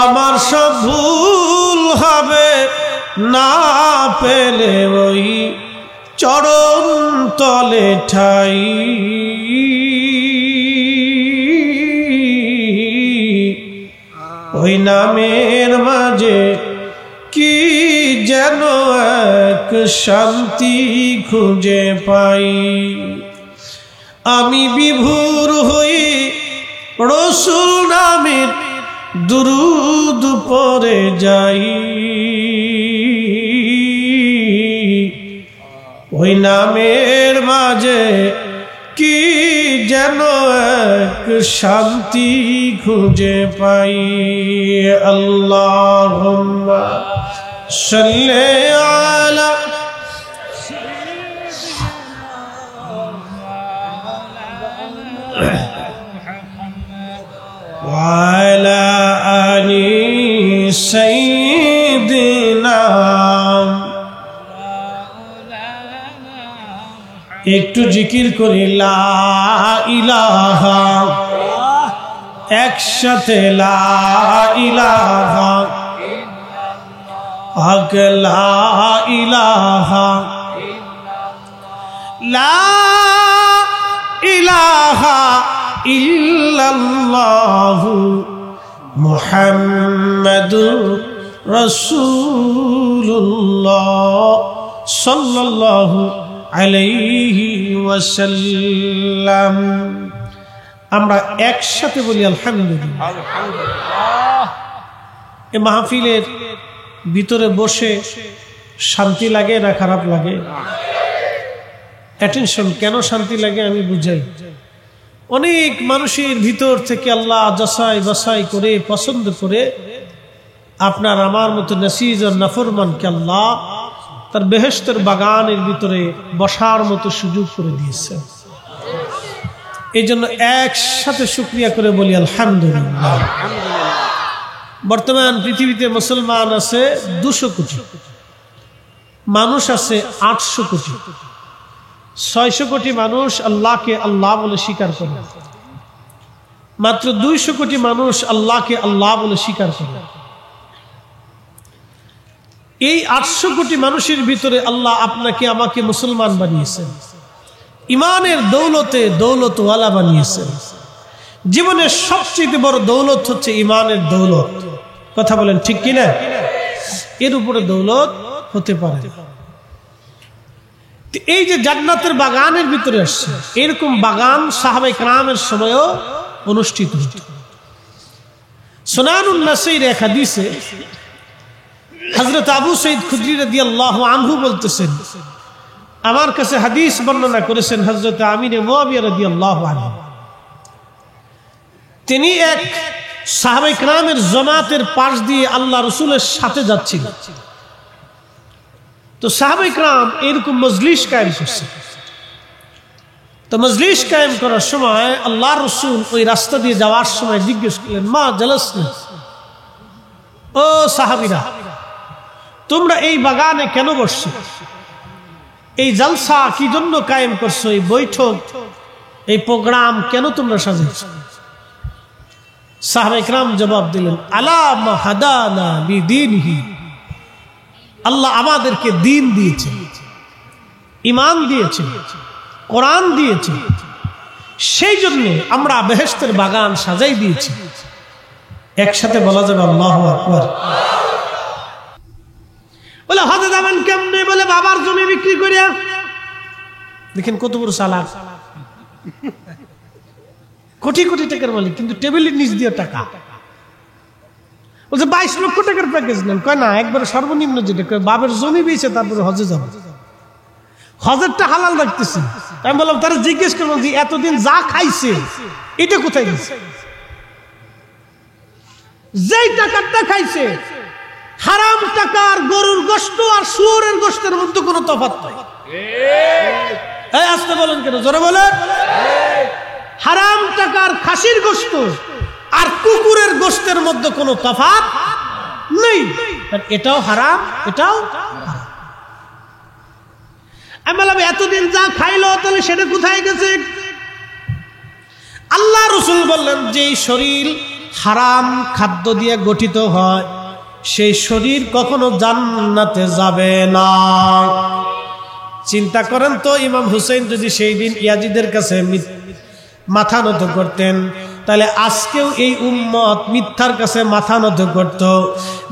আমার সব ভুল হবে না পেলে ওই চরণ তলে ঠাই। ওই নামের মাঝে কি যেন এক শান্তি খুঁজে পাই। আমি বিভোর হই রসুল নামের দুরূদ পড়ে যাই, ওই নামের মাঝে কি যেন এক শান্তি খুঁজে পাই। আল্লাহুম্মা সাল্লি আলা ওয়া আলা আলি সাইয়্যিদিনা। একটু জিকির করি লা ইলাহা, একসাথে লা ইলাহা, হক লা ইলাহা, লা ইলাহা ইল্লাল্লাহু মুহাম্মাদুর রাসূলুল্লাহ সাল্লাল্লাহু আলাইহি ওয়াসাল্লাম। আমরা একসাথে বলি আলহামদুলিল্লাহ। এই মাহফিলের ভিতরে বসে শান্তি লাগে না খারাপ লাগে? অ্যাটেনশন, কেন শান্তি লাগে আমি বুঝাই। অনেক মানুষের ভিতর থেকে আল্লাহ যাচাই বাছাই করে পছন্দ করে আপনার আমার মতো নাসিজ আর নাফরমানকে আল্লাহ তার বেহেশতের বাগানের ভিতরে বসার মতো সুযোগ করে দিয়েছে। এই জন্য একসাথে শুকরিয়া করে বলি আলহামদুলিল্লাহ। বর্তমান পৃথিবীতে মুসলমান আছে 200 কোটি, মানুষ আছে 800 কোটি। 600 কোটি মানুষ আল্লাহকে আল্লাহ বলে স্বীকার করে, মাত্র 200 কোটি মানুষ আল্লাহকে আল্লাহ বলে স্বীকার করে। এই 800 কোটি মানুষের ভিতরে আল্লাহ আপনাকে আমাকে মুসলমান বানিয়েছেন, ইমানের দৌলতে দৌলতওয়ালা বানিয়েছেন। জীবনের সবচেয়ে বড় দৌলত হচ্ছে ইমানের দৌলত। কথা বলেন ঠিক কিনা? এর উপরে দৌলত হতে পারে। এই যে জান্নাতের বাগানের ভিতরে আসছে, এরকম বাগান সাহাবায়ে কেরামের সময়ও অনুষ্ঠিত হতো। সুনানুন নাসাইর এক হাদিসে হযরত আবু সাঈদ খুদরি রাদিয়াল্লাহু আনহু বলতেছেন, আমার কাছে হাদিস বর্ণনা করেছেন হযরত আমির মুয়াবিয়া রাদিয়াল্লাহু আনহু। তিনি এক সাহাবায়ে কেরামের জামাতের পাশ দিয়ে আল্লাহ রাসূলের সাথে যাচ্ছিলেন। তো সাহাবায়ে কেরাম এরকম মজলিস কায়েম করছে। তো মজলিস কায়েম করার সময় আল্লাহ রসুল ওই রাস্তা দিয়ে যাওয়ার সময় জিজ্ঞেস করলেন, মা জালাসনা, ও সাহাবীরা, তোমরা এই বাগানে কেন বসছো? এই জালসা কি জন্য কায়েম করছো? এই বৈঠক, এই প্রোগ্রাম কেন তোমরা সাজাইছো? সাহাবা ইকরাম জবাব দিলেন, আলা মা হাদানা বিদীনিহি, আল্লাহ আমাদেরকে দ্বীন দিয়েছে, ঈমান দিয়েছে, কোরআন দিয়েছে, সেই জন্য আমরা বেহেশতের বাগান সাজাই দিয়েছি। একসাথে বলা যাবে আল্লাহু আকবার। বলে হজে যাবেন কেমনে? বলে বাবার জমি বিক্রি করিয়া। দেখেন কত বড় চালাক, কোটি কোটি টাকার মালিক, কিন্তু টেবিলের নিচ দিয়ে টাকা। বলছে 22 লক্ষ টাকার প্যাকেজ নেন। কয় না, একবার সর্বনিম্ন যেটা কয় বাবার জমি বেচে তারপরে হজে যাবো, হজেরটা হালাল রাখতেছি। আমি বললাম, তারা জিজ্ঞেস করলাম যে এতদিন যা খাইছে এটা কোথায় গেছে? যেই টাকাটা খাইছে হারাম টাকার গরুর গোশত আর শুয়োরের গোশতের মধ্যে কোনো তফাৎ নাই। এই আসতে বলেন কেন? জোরে বলেন। হারাম টাকার খাসির গোশত আর কুকুরের গোশতের মধ্যে কোনো তফাৎ নেই। এটাও হারাম, এটাও হারাম। আমি বললাম, এতদিন যা খাইলো তাহলে সেটা কোথায় গেছে? আল্লাহ রসুল বললেন, যে শরীর হারাম খাদ্য দিয়ে গঠিত হয় সেই শরীর কখনো জান্নাতে যাবে না। চিন্তা করেন তো, ইমাম হুসেন যদি সেই দিন ইয়াজিদের কাছে মাথা নত করতেন, তাহলে আজকেও এই উম্মত মিথ্যার কাছে মাথা নত করত।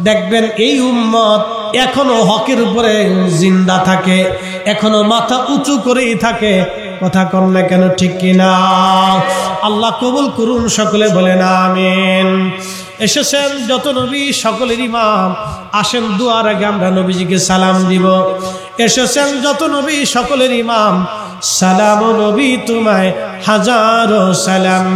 দেখবেন এই উম্মত এখনো হকের উপরে জিন্দা থাকে, এখনো মাথা উঁচু করেই থাকে। কথা কম না কেন, ঠিক কিনা? আল্লাহ কবুল করুন, সকলে বলেন আমিন। এসেছেন যত নবী সকলের ইমাম, আসেন দুয়ার আগে আমরা নবীজিকে সালাম দিব। এসেছেন যত নবী সকলের ইমাম, সালাম নবী তোমায় হাজারো সালাম।